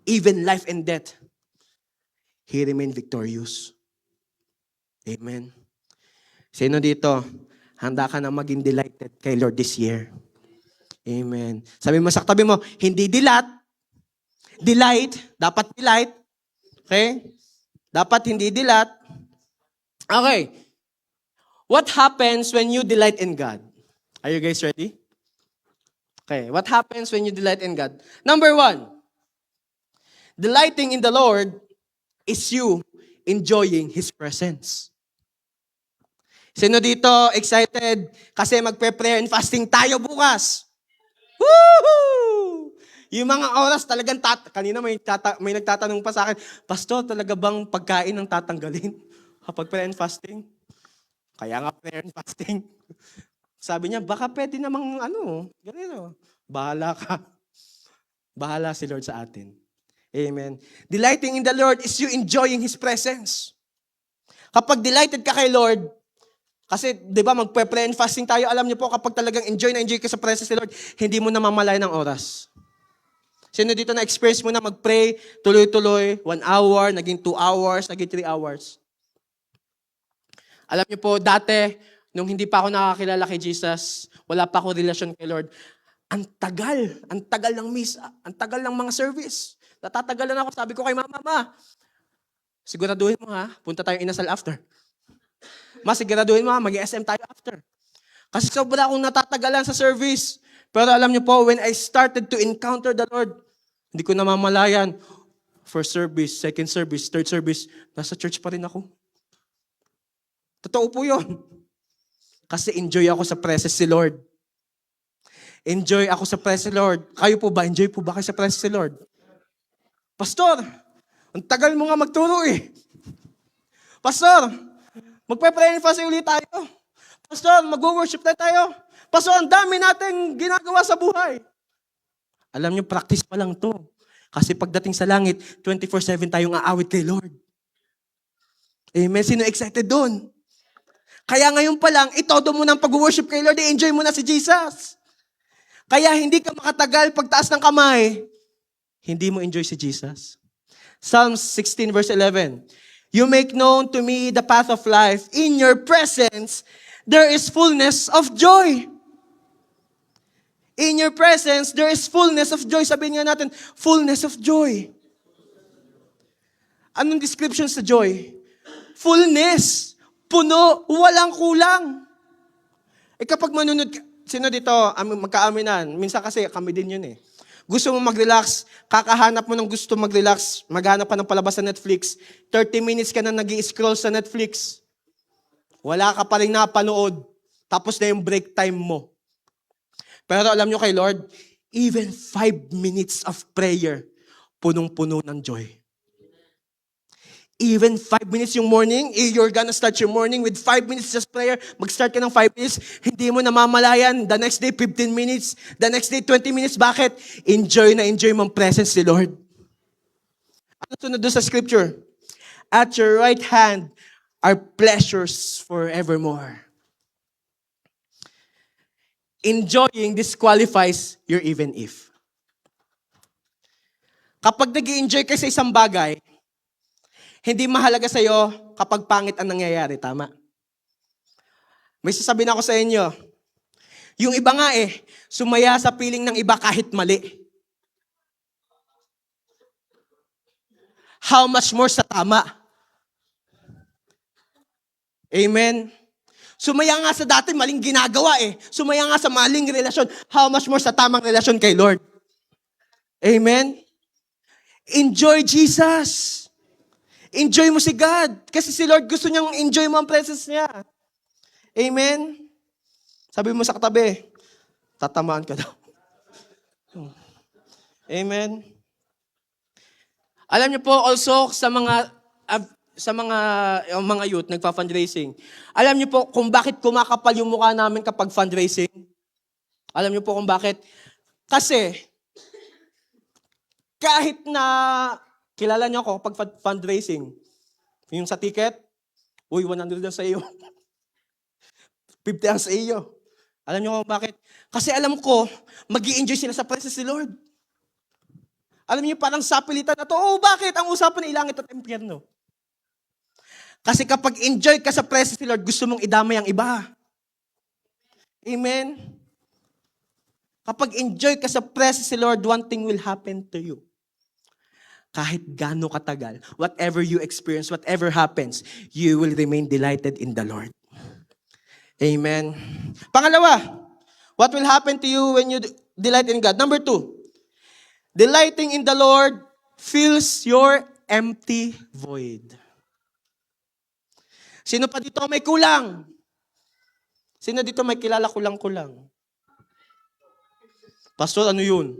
Even life and death, he remained victorious. Amen. Sino dito, handa ka na maging delighted kay Lord this year? Amen. Sabi mo sa katabi mo, hindi delight, dapat delight. Okay? Dapat hindi dilat. Okay. What happens when you delight in God? Are you guys ready? Okay, what happens when you delight in God? Number 1, delighting in the Lord is you enjoying His presence. Sino dito excited kasi magpe-prayer and fasting tayo bukas? Woohoo! Yung mga oras talagang kanina may nagtatanong pa sa akin, Pastor, talaga bang pagkain ang tatanggalin kapag prayer and fasting? Kaya nga prayer and fasting. Sabi niya, baka pwede namang ganito. Bahala ka. Bahala si Lord sa atin. Amen. Delighting in the Lord is you enjoying His presence. Kapag delighted ka kay Lord, kasi, di ba, magpe-pray and fasting tayo, alam niyo po, kapag talagang enjoy ka sa presence ni Lord, hindi mo namamalayan ng oras. Sino dito na-experience mo na mag-pray, tuloy-tuloy, 1 hour, naging 2 hours, naging 3 hours? Alam niyo po, dati, nung hindi pa ako nakakilala kay Jesus, wala pa ako relasyon kay Lord, ang tagal ng misa, ang tagal ng mga service. Natatagalan ako, sabi ko kay mama, siguraduhin mo ha, punta tayong inasal after. Siguraduhin mo ha, mag-SM tayo after. Kasi sobra akong natatagalan sa service. Pero alam niyo po, when I started to encounter the Lord, hindi ko namamalayan. First service, second service, third service, nasa church pa rin ako. Totoo po yun. Kasi enjoy ako sa presence si Lord. Enjoy ako sa presence si Lord. Kayo po ba? Enjoy po ba kayo sa presence si Lord? Pastor, ang tagal mo nga magturo eh. Pastor, magpe-pray and fasting ulit tayo. Pastor, mag-worship tayo. Pastor, ang dami natin ginagawa sa buhay. Alam niyo, practice pa lang to. Kasi pagdating sa langit, 24/7 tayong aawit kay Lord. Amen. Sino excited doon? Kaya ngayon pa lang, itodo mo ng pag-worship kay Lord, i-enjoy mo na si Jesus. Kaya hindi ka makatagal pagtaas ng kamay, hindi mo enjoy si Jesus. Psalms 16 verse 11. You make known to me the path of life. In your presence, there is fullness of joy. In your presence, there is fullness of joy. Sabihin nga natin, fullness of joy. Anong description sa joy? Fullness. Puno. Walang kulang. Kapag manunod, sino dito, magkaaminan, minsan kasi kami din yun eh. Gusto mo mag-relax, kakahanap mo ng gusto mag-relax, maghanap ka ng palabas sa Netflix, 30 minutes ka na nag-i-scroll sa Netflix. Wala ka pa rin napanood. Tapos na yung break time mo. Pero alam nyo kay Lord, even 5 minutes of prayer, punong-puno ng joy. Even 5 minutes yung morning, you're gonna start your morning with 5 minutes just prayer, mag-start ka ng 5 minutes, hindi mo namamalayan, the next day 15 minutes, the next day 20 minutes, bakit? Enjoy na enjoy mong presence ni Lord. Ano sunod doon sa scripture? At your right hand are pleasures forevermore. Enjoying disqualifies your even if. Kapag nag-i-enjoy ka sa isang bagay, hindi mahalaga sa'yo kapag pangit ang nangyayari, tama? May sasabihin ako sa inyo, yung iba nga sumaya sa piling ng iba kahit mali. How much more sa tama? Amen? Sumaya nga sa dati, maling ginagawa Sumaya nga sa maling relasyon. How much more sa tamang relasyon kay Lord? Amen? Enjoy Jesus. Enjoy mo si God. Kasi si Lord gusto niyang enjoy mo ang presence niya. Amen? Sabi mo sa katabi, tatamaan ka daw. Amen? Alam niyo po also sa mga youth, nagpa-fundraising. Alam niyo po kung bakit kumakapal yung mukha namin kapag fundraising? Alam niyo po kung bakit? Kasi, kahit na kilala niyo ako kapag fundraising, yung sa ticket, 100 lang sa iyo. 50 ang sa iyo. Alam niyo kung bakit? Kasi alam ko, mag-i-enjoy sila sa presence ni Lord. Alam niyo parang sapilitan na to, bakit? Ang usapan ay langit at impyerno. Kasi kapag enjoy ka sa presence ni Lord, gusto mong idamay ang iba. Amen? Kapag enjoy ka sa presence ni Lord, one thing will happen to you. Kahit gaano katagal, whatever you experience, whatever happens, you will remain delighted in the Lord. Amen? Pangalawa, what will happen to you when you delight in God? Number 2, delighting in the Lord fills your empty void. Sino pa dito may kulang? Sino dito may kilala kulang-kulang? Pastor, ano yun?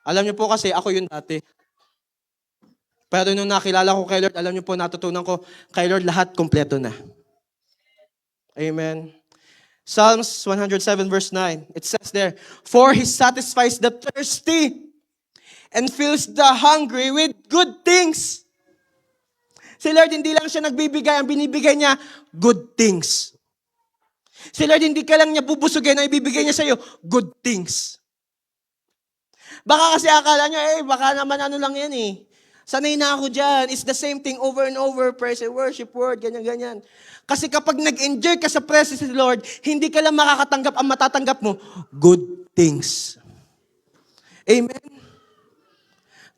Alam niyo po kasi ako yun dati. Pero nung nakilala ko kay Lord, alam niyo po natutunan ko, kay Lord lahat kompleto na. Amen. Psalms 107 verse 9, it says there, for He satisfies the thirsty and fills the hungry with good things. Si Lord, hindi lang siya nagbibigay, ang binibigay niya, good things. Si Lord, hindi ka lang niya bubusugin, ang ibibigay niya sa iyo, good things. Baka kasi akala niya, baka naman ano lang yan eh. Sanay na ako dyan. It's the same thing over and over. Praise and worship, word, ganyan-ganyan. Kasi kapag nag-enjoy ka sa presence of the Lord, hindi ka lang makakatanggap, ang matatanggap mo, good things. Amen?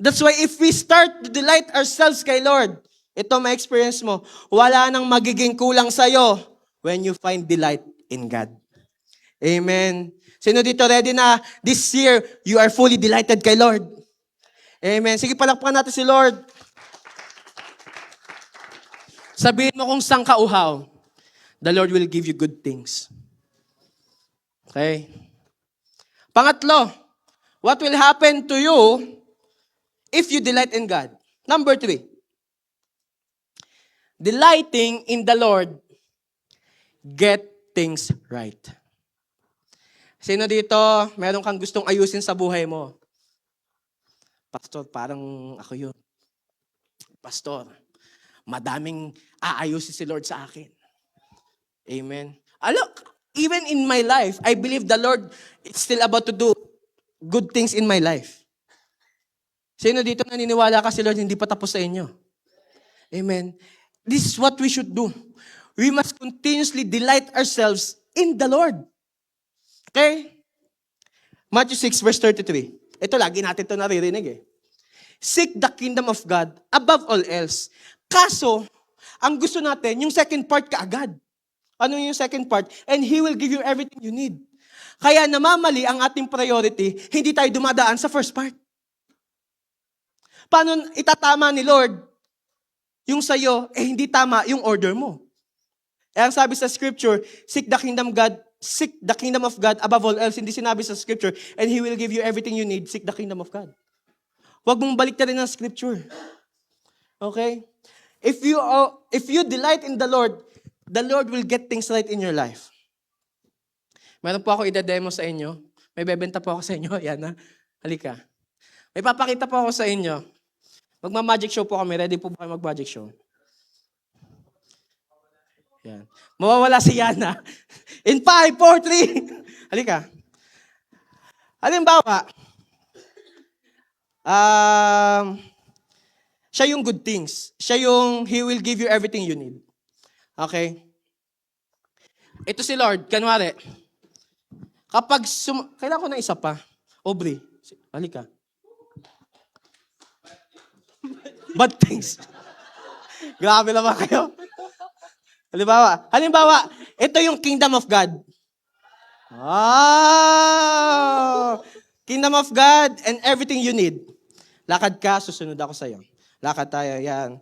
That's why if we start to delight ourselves kay Lord, ito may experience mo, wala nang magiging kulang sa'yo when you find delight in God. Amen. Sino dito ready na this year, you are fully delighted kay Lord? Amen. Sige, palakpakan natin si Lord. Sabihin mo kung saan ka uhaw, the Lord will give you good things. Okay? Pangatlo, what will happen to you if you delight in God? Number 3, delighting in the Lord, get things right. Sino dito, meron kang gustong ayusin sa buhay mo? Pastor, parang ako yun. Pastor, madaming aayusin si Lord sa akin. Amen. Look, even in my life, I believe the Lord is still about to do good things in my life. Sino dito naniniwala ka si Lord hindi pa tapos sa inyo? Amen. This is what we should do. We must continuously delight ourselves in the Lord. Okay? Matthew 6 verse 33. Ito, lagi natin ito naririnig eh. Seek the kingdom of God above all else. Kaso, ang gusto natin, yung second part kaagad. Ano yung second part? And He will give you everything you need. Kaya namamali ang ating priority, hindi tayo dumadaan sa first part. Paano itatama ni Lord yung sa'yo, hindi tama yung order mo? Ang sabi sa scripture, seek the kingdom of God above all else. Hindi sinabi sa scripture, and He will give you everything you need. Seek the kingdom of God. Huwag mong balik na rin ang scripture. Okay? If you delight in the Lord will get things right in your life. Meron po ako ida-demo sa inyo. May bebenta po ako sa inyo. Yan na. Halika. May papakita po ako sa inyo. Magma-magic show po kami. Ready po ba kayo mag-magic show? Yan. Mawawala si Yana. In 5, 4, 3. Halika. Halimbawa, siya yung good things. Siya yung He will give you everything you need. Okay? Ito si Lord, kanwari. Kapag kailangan ko ng isa pa. Aubrey, halika. Bad things. Grabe naman kayo. Halimbawa, ito yung kingdom of God. Kingdom of God and everything you need. Lakad ka, susunod ako sa'yo. Lakad tayo, yan.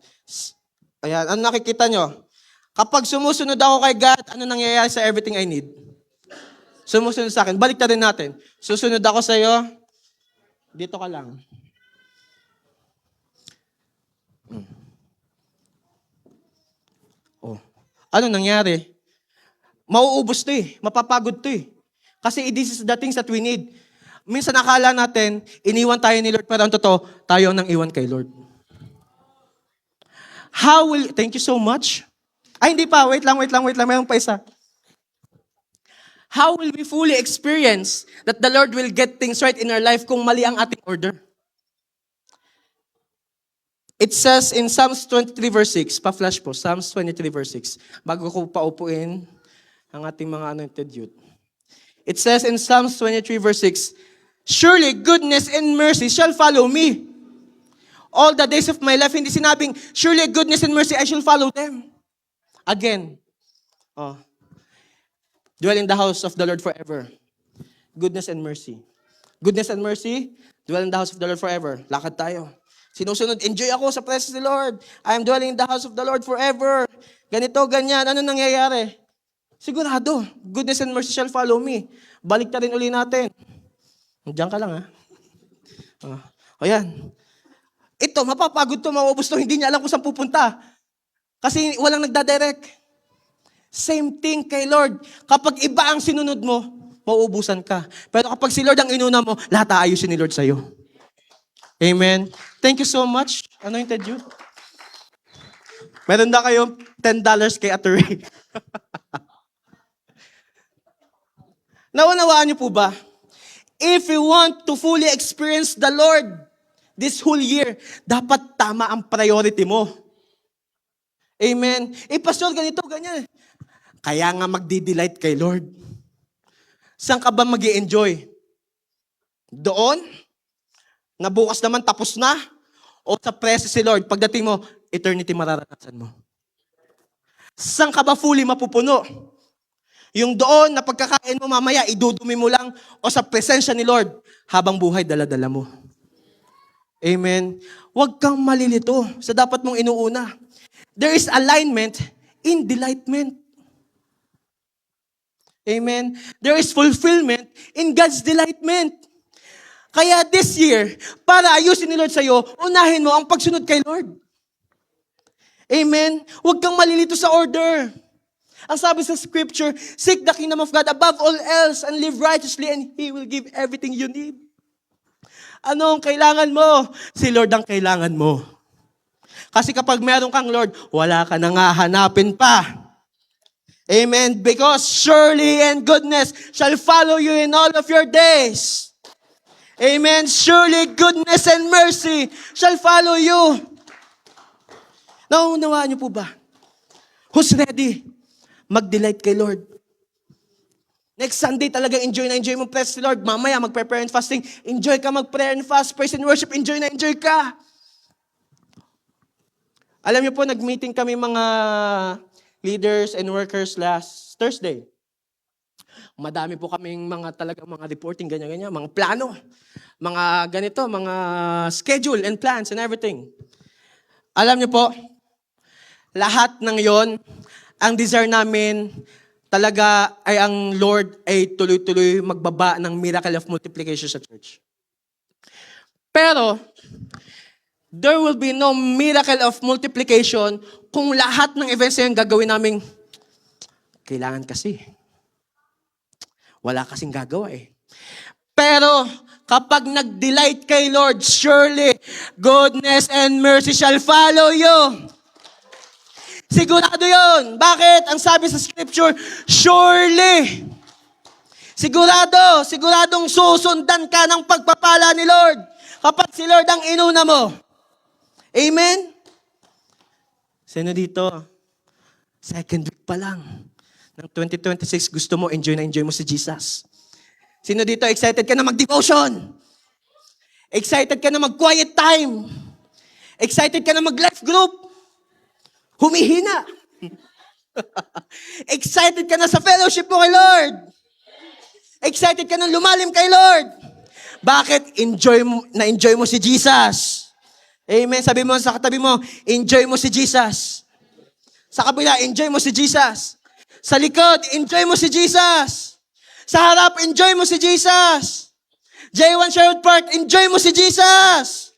Ayan, ano nakikita nyo? Kapag sumusunod ako kay God, ano nangyayari sa everything I need? Sumusunod sa akin. Balik na rin natin. Susunod ako sa'yo. Dito ka lang. Ano nangyari? Mauubos to eh. Mapapagod to eh. Kasi this is the things that we need. Minsan nakala natin, iniwan tayo ni Lord, pero ang totoo, tayo ang nang iwan kay Lord. Thank you so much. Ay, hindi pa. Wait lang. Mayroon pa isa. How will we fully experience that the Lord will get things right in our life kung mali ang ating order? It says in Psalms 23 verse 6, pa-flash po, Psalms 23 verse 6, bago ko paupuin ang ating mga anointed youth. It says in Psalms 23 verse 6, surely goodness and mercy shall follow me all the days of my life. Hindi sinabing, surely goodness and mercy, I shall follow them. Again, dwell in the house of the Lord forever. Goodness and mercy. Goodness and mercy, dwell in the house of the Lord forever. Lakad tayo. Sinusunod, enjoy ako sa presence of the Lord. I am dwelling in the house of the Lord forever. Ganito, ganyan. Ano nangyayari? Sigurado, goodness and mercy shall follow me. Balik na rin uli natin. Diyan ka lang, ha? Ayan. Ito, mapapagod to, mauubos to. Hindi niya alam kung saan pupunta. Kasi walang nagdadirect. Same thing kay Lord. Kapag iba ang sinunod mo, mauubusan ka. Pero kapag si Lord ang inuna mo, lahat aayusin ni Lord sa'yo. Amen. Thank you so much, anointed you. Meron na kayong $10 kay Ate Ray. Naunawaan niyo po ba? If you want to fully experience the Lord this whole year, dapat tama ang priority mo. Amen. Pastor, ganito, ganyan. Kaya nga magdi-delight kay Lord. Saan ka ba mag-i-enjoy? Doon? Na bukas naman tapos na? O sa presence si Lord, pagdating mo, eternity mararanasan mo? Saan ka ba fully mapupuno? Yung doon na pagkakain mo mamaya, idudumi mo lang, o sa presensya ni Lord, habang buhay, dala-dala mo. Amen. Huwag kang malilito sa dapat mong inuuna. There is alignment in delightment. Amen. There is fulfillment in God's delightment. Kaya this year, para ayusin ni Lord sa'yo, unahin mo ang pagsunod kay Lord. Amen. Huwag kang malilito sa order. Ang sabi sa scripture, seek the kingdom of God above all else and live righteously and He will give everything you need. Ano ang kailangan mo? Si Lord ang kailangan mo. Kasi kapag meron kang Lord, wala ka nang hahanapin pa. Amen. Because surely and goodness shall follow you in all of your days. Amen. Surely goodness and mercy shall follow you. Nauunawaan niyo po ba? Who's ready? Mag-delight kay Lord. Next Sunday talaga enjoy na enjoy mo praise si Lord. Mamaya mag-prayer and fasting. Enjoy ka mag-prayer and fast. Praise and worship. Enjoy na enjoy ka. Alam niyo po, nag-meeting kami mga leaders and workers last Thursday. Madami po kaming mga reporting, ganyan-ganyan, mga plano, mga ganito, mga schedule and plans and everything. Alam niyo po, lahat ng yon, ang desire namin talaga ay ang Lord ay tuloy-tuloy magbaba ng miracle of multiplication sa church. Pero, there will be no miracle of multiplication kung lahat ng events na yun gagawin namin, kailangan kasi. Wala kasing gagawa eh. Pero, kapag nag-delight kay Lord, surely, goodness and mercy shall follow you. Sigurado yun. Bakit? Ang sabi sa scripture, surely. Siguradong susundan ka ng pagpapala ni Lord kapag si Lord ang inuna mo. Amen? Sino dito? Second week pa lang ng 2026, gusto mo, enjoy na enjoy mo si Jesus. Sino dito, excited ka na mag-devotion? Excited ka na mag-quiet time? Excited ka na mag-life group? Humihina. Excited ka na sa fellowship mo kay Lord? Excited ka na lumalim kay Lord? Bakit? Na-enjoy mo si Jesus. Amen. Sabi mo sa katabi mo, enjoy mo si Jesus. Sa kabila, enjoy mo si Jesus. Sa likod, enjoy mo si Jesus. Sa harap, enjoy mo si Jesus. J1 Sherwood Park, enjoy mo si Jesus.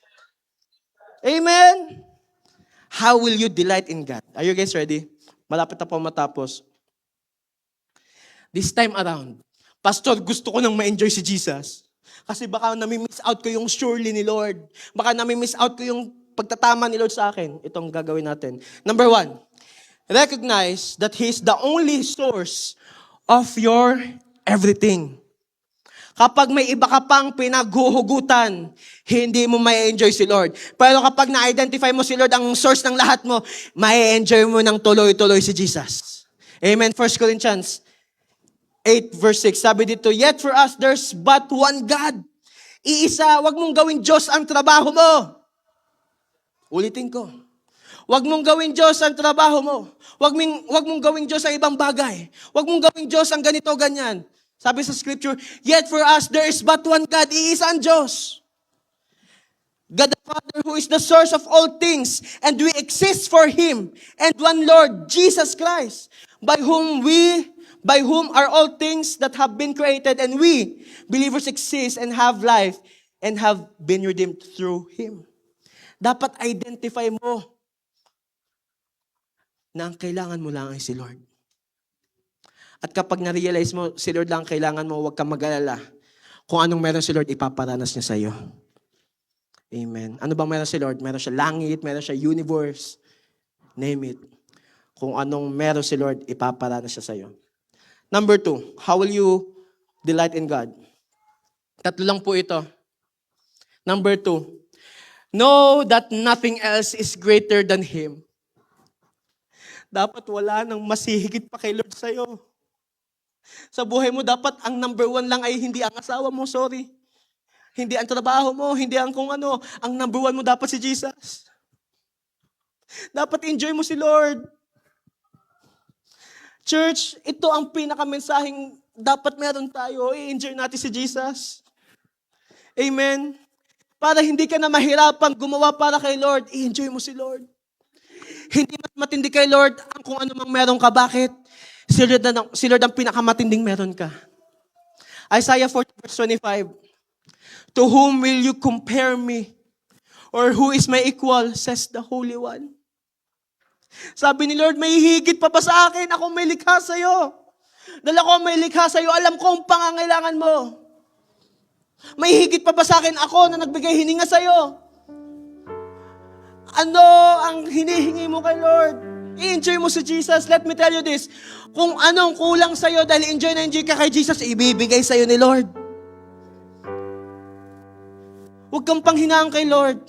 Amen. How will you delight in God? Are you guys ready? Malapit na po matapos. This time around, Pastor, gusto ko nang ma-enjoy si Jesus. Kasi baka nami-miss out ko yung surely ni Lord. Baka nami-miss out ko yung pagtatama ni Lord sa akin. Itong gagawin natin. Number 1, recognize that He is the only source of your everything. Kapag may iba ka pang pinaghuhugutan, hindi mo mai-enjoy si Lord. Pero kapag na-identify mo si Lord ang source ng lahat mo, mai-enjoy mo ng tuloy-tuloy si Jesus. Amen. 1 Corinthians 8 verse 6, sabi dito, yet for us there's but one God. Iisa, wag mong gawin Diyos ang trabaho mo. Ulitin ko. Wag mong gawin Diyos ang trabaho mo. Wag mong gawin Diyos ang ibang bagay. Wag mong gawin Diyos ang ganito, ganyan. Sabi sa scripture, yet for us there is but one God, iisa ang Diyos. God the Father who is the source of all things, and we exist for Him, and one Lord, Jesus Christ, by whom are all things that have been created, and we, believers, exist and have life, and have been redeemed through Him. Dapat identify mo na ang kailangan mo lang ay si Lord. At kapag na-realize mo, si Lord lang ang kailangan mo, huwag kang mag-alala. Kung anong meron si Lord, ipaparanas niya sa iyo. Amen. Ano bang meron si Lord? Meron siya langit, meron siya universe. Name it. Kung anong meron si Lord, ipaparanas siya sa iyo. Number 2, how will you delight in God? Tatlo lang po ito. Number 2, know that nothing else is greater than Him. Dapat wala nang mas hihigit pa kay Lord sa'yo. Sa buhay mo, dapat ang number 1 lang ay hindi ang asawa mo, sorry. Hindi ang trabaho mo, hindi ang kung ano. Ang number 1 mo dapat si Jesus. Dapat enjoy mo si Lord. Church, ito ang pinakamensaheng dapat meron tayo. I-enjoy natin si Jesus. Amen. Para hindi ka na mahirapan gumawa para kay Lord, i-enjoy mo si Lord. Hindi mas matindi kay Lord ang kung ano mang meron ka. Bakit? Si Lord ang pinakamatinding meron ka. Isaiah 40 verse 25. To whom will you compare me? Or who is my equal? Says the Holy One. Sabi ni Lord, may higit pa ba sa akin? Ako may likha sa'yo. Dahil ako may likha sa'yo, alam ko ang pangangailangan mo. May higit pa ba sa akin? Ako na nagbigay hininga sa'yo. Ano ang hinihingi mo kay Lord? I-enjoy mo si Jesus. Let me tell you this. Kung anong kulang sa'yo dahil enjoy na enjoy ka kay Jesus, ibibigay sa'yo ni Lord. Huwag kang panghinaan kay Lord.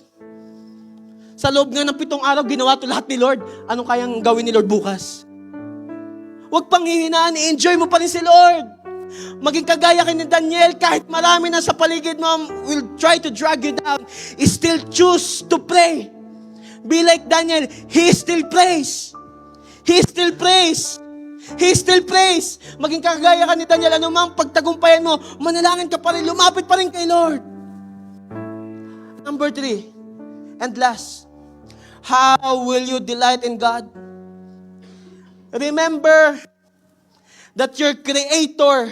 Sa loob nga ng 7 araw, ginawa to lahat ni Lord. Anong kayang gawin ni Lord bukas? Huwag panghihinaan, i-enjoy mo pa rin si Lord. Maging kagaya kay ni Daniel, kahit marami na sa paligid mo will try to drag you down, still choose to pray. Be like Daniel, he still prays. He still prays. He still prays. Maging kagaya ka ni Daniel, anumang pagtagumpayan mo, manalangin ka pa rin, lumapit pa rin kay Lord. Number 3, and last, how will you delight in God? Remember that your Creator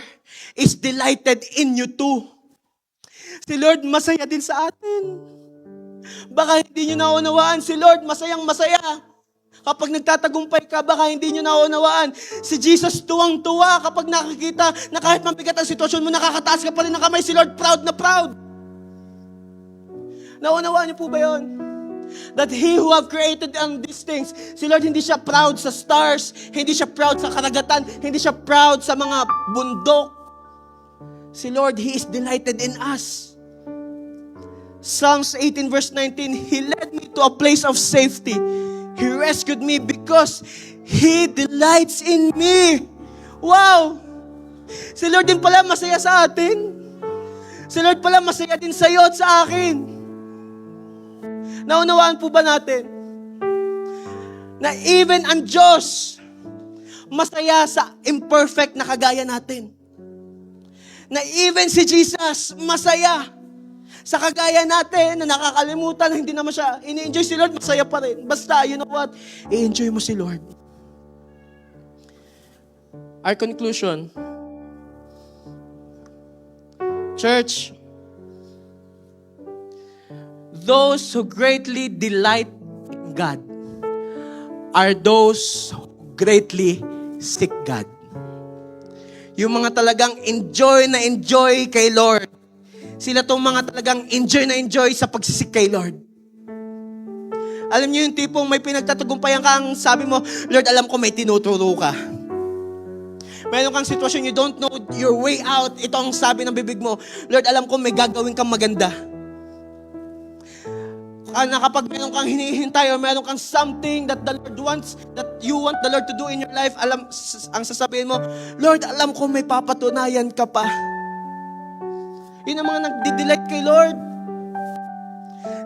is delighted in you too. Si Lord masaya din sa atin. Baka hindi nyo naunawaan, si Lord masayang masaya. Kapag nagtatagumpay ka, baka hindi nyo naunawaan. Si Jesus tuwang-tuwa kapag nakikita na kahit mabigat ang sitwasyon mo, nakakataas ka pa rin ng kamay. Si Lord proud na proud. Naunawaan niyo po ba yun? That He who have created these things, si Lord hindi siya proud sa stars, hindi siya proud sa karagatan, hindi siya proud sa mga bundok. Si Lord, He is delighted in us. Psalms 18 verse 19, He led me to a place of safety. He rescued me because He delights in me. Wow! Si Lord din pala masaya sa atin. Si Lord pala masaya din sa iyo at sa akin. Naunawaan po ba natin na even ang Diyos masaya sa imperfect na kagaya natin? Na even si Jesus masaya sa kagaya natin na nakakalimutan na hindi naman siya ini-enjoy si Lord, masaya pa rin. Basta, you know what? I-enjoy mo si Lord. Our conclusion. Church, those who greatly delight in God are those who greatly seek God. Yung mga talagang enjoy na enjoy kay Lord, sila tong mga talagang enjoy na enjoy sa pagsisik kay Lord. Alam niyo yung tipong may pinagtatagumpayan ka, ang sabi mo, Lord, alam ko may tinuturo ka. Mayroon kang sitwasyon, you don't know your way out. Ito ang sabi ng bibig mo, Lord, alam ko may gagawin kang maganda. Na kapag meron kang hinihintay o meron kang something that the Lord wants, that you want the Lord to do in your life, ang sasabihin mo, Lord, alam ko may papatunayan ka pa. Yun ang mga nagdi-delight kay Lord.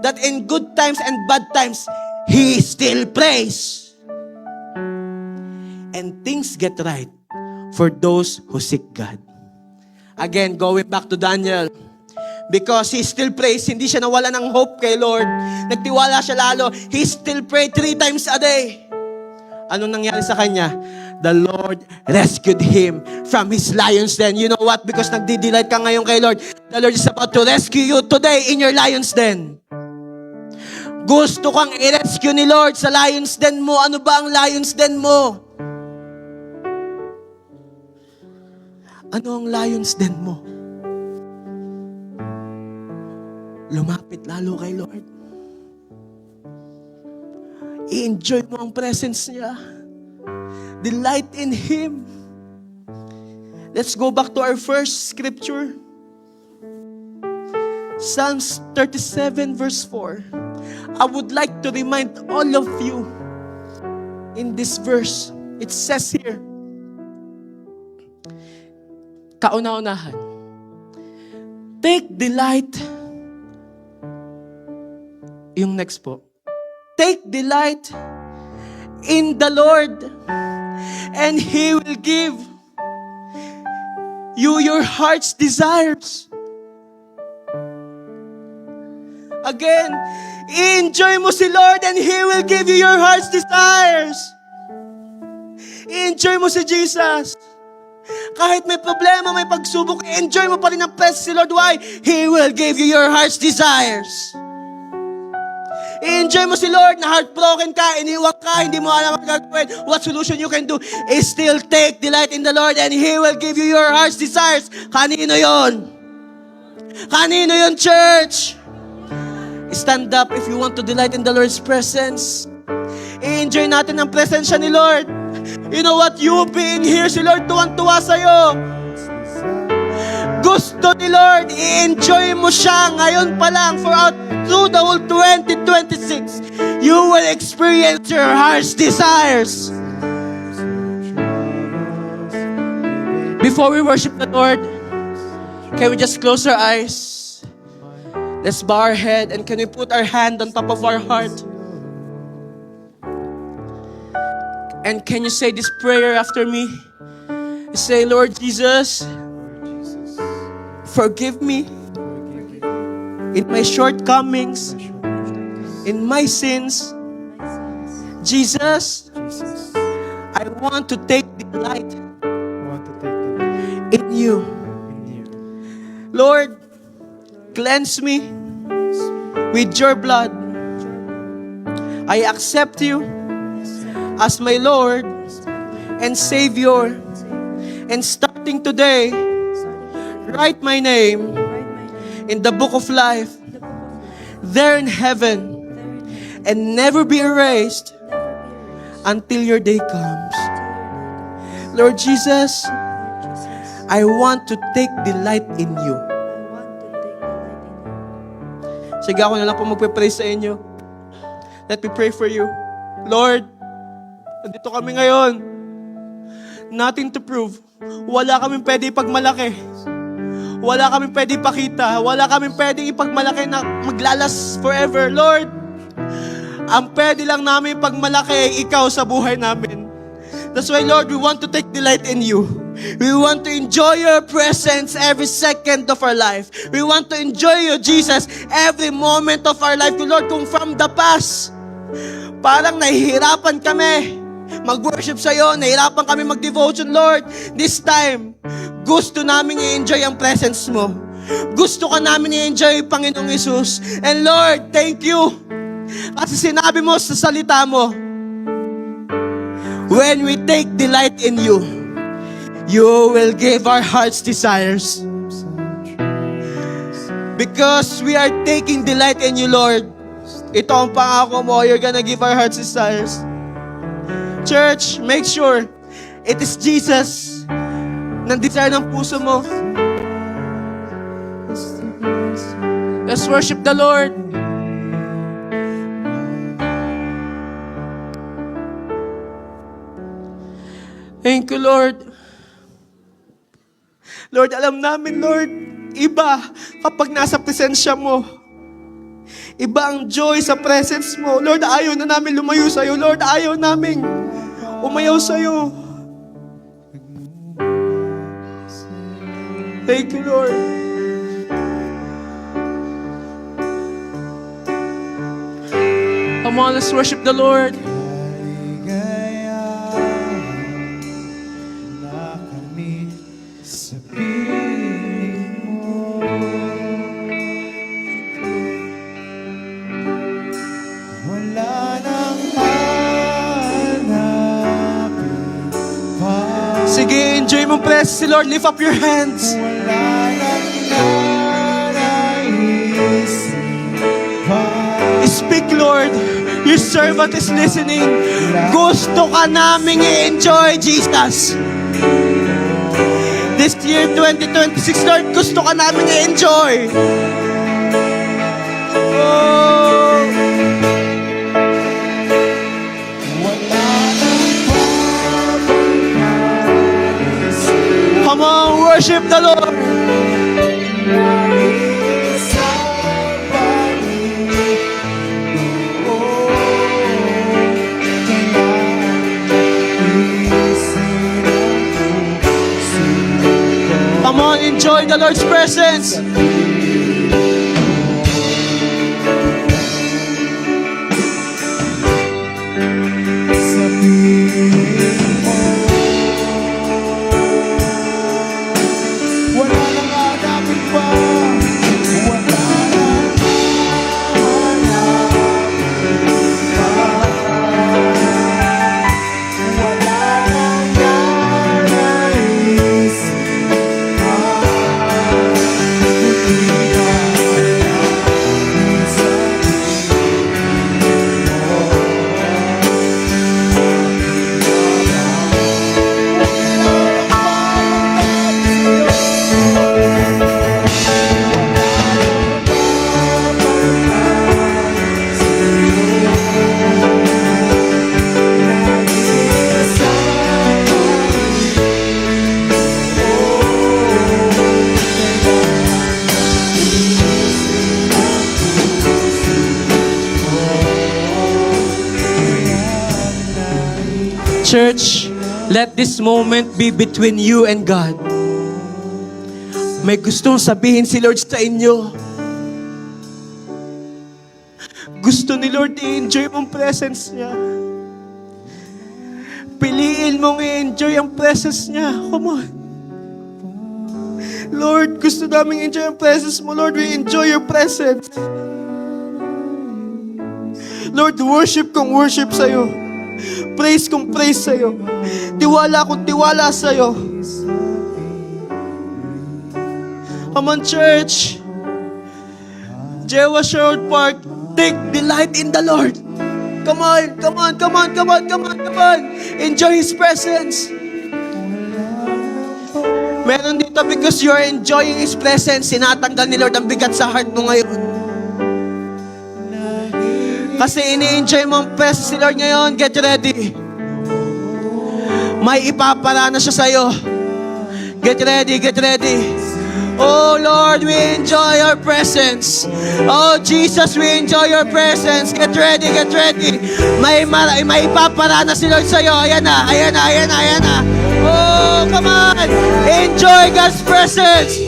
That in good times and bad times, He still prays. And things get right for those who seek God. Again, going back to Daniel, because he still prays, hindi siya nawala ng hope kay Lord. Nagtiwala siya lalo. He still prayed 3 times a day. Anong nangyari sa kanya? The Lord rescued him from his lion's den. You know what? Because nagdi-delight ka ngayon kay Lord, the Lord is about to rescue you today in your lion's den. Gusto kang i-rescue ni Lord sa lion's den mo. Ano ba ang lion's den mo? Ano ang lion's den mo? Lumapit lalo kay Lord. I-enjoy mo ang presence niya. Delight in Him. Let's go back to our first scripture. Psalms 37 verse 4. I would like to remind all of you in this verse. It says here, kauna-unahan, take delight. Yung next po. Take delight in the Lord, and He will give you your heart's desires. Again, enjoy mo si Lord and He will give you your heart's desires. Enjoy mo si Jesus. Kahit may problema, may pagsubok, enjoy mo pa rin ang presence si Lord. Why? He will give you your heart's desires. Enjoy mo si Lord na heartbroken ka, iniwak ka, hindi mo alam ang gagawin. What solution you can do is still take delight in the Lord and He will give you your heart's desires. Kanino yon? Kanino yon, church? Stand up if you want to delight in the Lord's presence. I-enjoy natin ang presensya ni Lord. You know what? You being here, si Lord tuwang-tuwa sa'yo. Gusto ni Lord, i-enjoy mo siya ngayon pa lang through the whole 2026. You will experience your heart's desires. Before we worship the Lord, can we just close our eyes? Let's bow our head and can we put our hand on top of our heart? And can you say this prayer after me? Say, Lord Jesus, forgive me in my shortcomings, in my sins. Jesus, I want to take delight in you. Lord, cleanse me with your blood. I accept you as my Lord and Savior. And starting today, write my name in the book of life, there in heaven, and never be erased until your day comes. Lord Jesus, I want to take delight in you. Sige, ako na lang po magpe-pray sa inyo. Let me pray for you. Lord, nandito kami ngayon. Nothing to prove. Wala kaming pwede ipagmalaki. Wala kaming pwede ipakita. Wala kaming pwede ipagmalaki na maglalas forever. Lord, ang pwede lang namin ipagmalaki ay ikaw sa buhay namin. That's why, Lord, we want to take delight in you. We want to enjoy your presence every second of our life. We want to enjoy you, Jesus, every moment of our life. Lord, kung from the past, parang nahihirapan kami mag-worship sa'yo, nahihirapan kami mag-devotion, Lord, this time, gusto namin i-enjoy ang presence mo. Gusto ka namin i-enjoy, Panginoong Hesus. And Lord, thank you. Kasi sinabi mo sa salita mo, when we take delight in you, you will give our heart's desires. Because we are taking delight in you, Lord. Ito ang pangako mo, you're gonna give our heart's desires. Church, make sure it is Jesus ng desire ng puso mo. Let's worship the Lord. Thank you, Lord. Lord, alam namin, Lord, iba kapag nasa presensya mo. Iba ang joy sa presence mo. Lord, ayaw na namin lumayo sa'yo. Lord, ayaw namin umayaw sa'yo. Thank you, Lord. Come on, let's worship the Lord. Sige, enjoy mo presence si Lord. Lift up your hands. Speak, Lord. Your servant is listening. Gusto ka naming i-enjoy, Jesus. This year, 2026, Lord, gusto ka naming i-enjoy. Come on, worship the Lord. Come on, enjoy the Lord's presence. Church, let this moment be between you and God. May gustong sabihin si Lord sa inyo. Gusto ni Lord i-enjoy mong presence niya. Piliin mong i-enjoy ang presence niya. Come on. Lord, gusto naming enjoy ang presence mo. Lord, we enjoy your presence. Lord, worship kong worship sa'yo. Praise kong praise sa'yo. Tiwala kong tiwala sa'yo. Come on, church. Jewa Sherwood Park, take delight in the Lord. Come on, come on, come on, come on, come on, come on. Enjoy His presence. Meron dito because you are enjoying His presence. Sinatanggal ni Lord ang bigat sa heart mo ngayon. Kasi ini-enjoy mo ang presence ni Lord ngayon. Get ready. May ipaparana siya sa'yo. Get ready, get ready. Oh Lord, we enjoy your presence. Oh Jesus, we enjoy your presence. Get ready, get ready. May ipaparana si Lord sa'yo. Ayan na, ayan na, ayan na, ayan na. Oh, come on. Enjoy God's presence.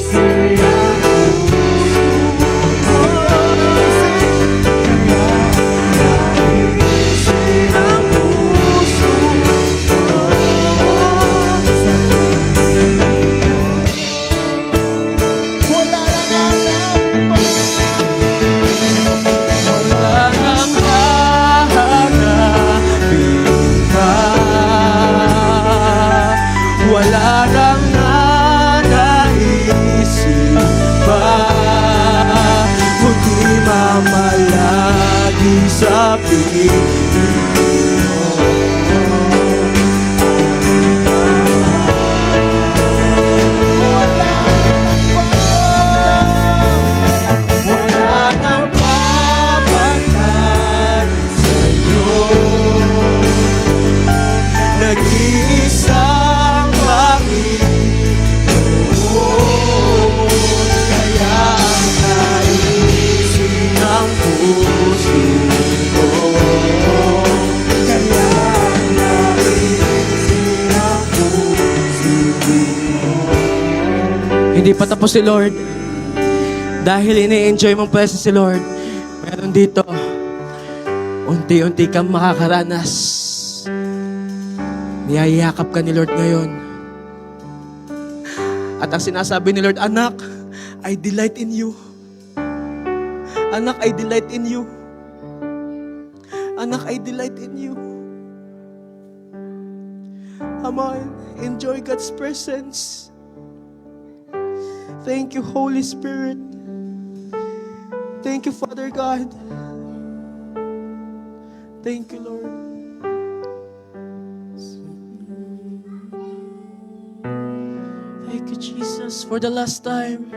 Sa wala nang papagal sa'yo. Nag-iisang Panginoon, kaya ang naisin ng puso. Hindi pa tapos si Lord. Dahil ini-enjoy mong presence si Lord, meron dito, unti-unti kang makakaranas. Niyayakap ka ni Lord ngayon. At ang sinasabi ni Lord, anak, I delight in you. Anak, I delight in you. Anak, I delight in you. Come on, enjoy God's presence. Thank you, Holy Spirit. Thank you, Father God. Thank you, Lord. Thank you, Jesus, for the last time.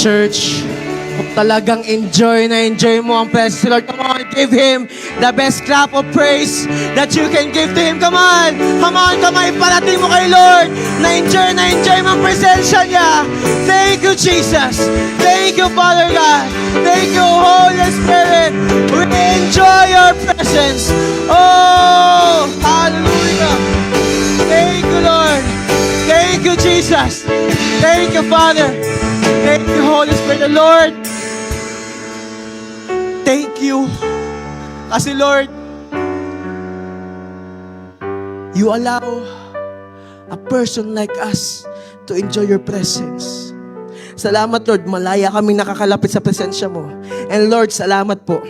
church, kung talagang enjoy mo ang presence of the Lord, come on, give Him the best clap of praise that you can give to Him. Come on, kamay parating mo kay Lord, na-enjoy mo ang presensya niya. Thank you, Jesus. Thank you, Father God. Thank you, Holy Spirit. We enjoy your presence. Oh, hallelujah. Thank you, Lord. Thank you, Jesus. Thank you, Father. Thank you, Holy Spirit. Lord, thank you. Kasi Lord, you allow a person like us to enjoy your presence. Salamat, Lord. Malaya kaming nakakalapit sa presensya mo. And Lord, salamat po.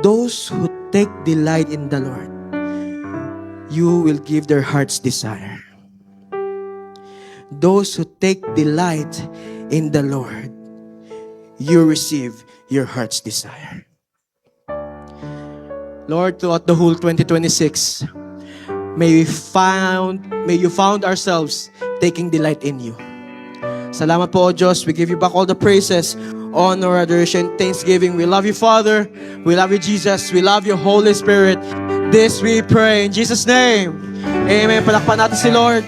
Those who take delight in the Lord, you will give their heart's desire. Those who take delight in the Lord, you receive your heart's desire. Lord, throughout the whole 2026, may you found ourselves taking delight in you. Salamat po, O Diyos. We give you back all the praises, honor, adoration, thanksgiving. We love you, Father. We love you, Jesus. We love you, Holy Spirit. This we pray in Jesus' name. Amen. Palakpan natin si Lord.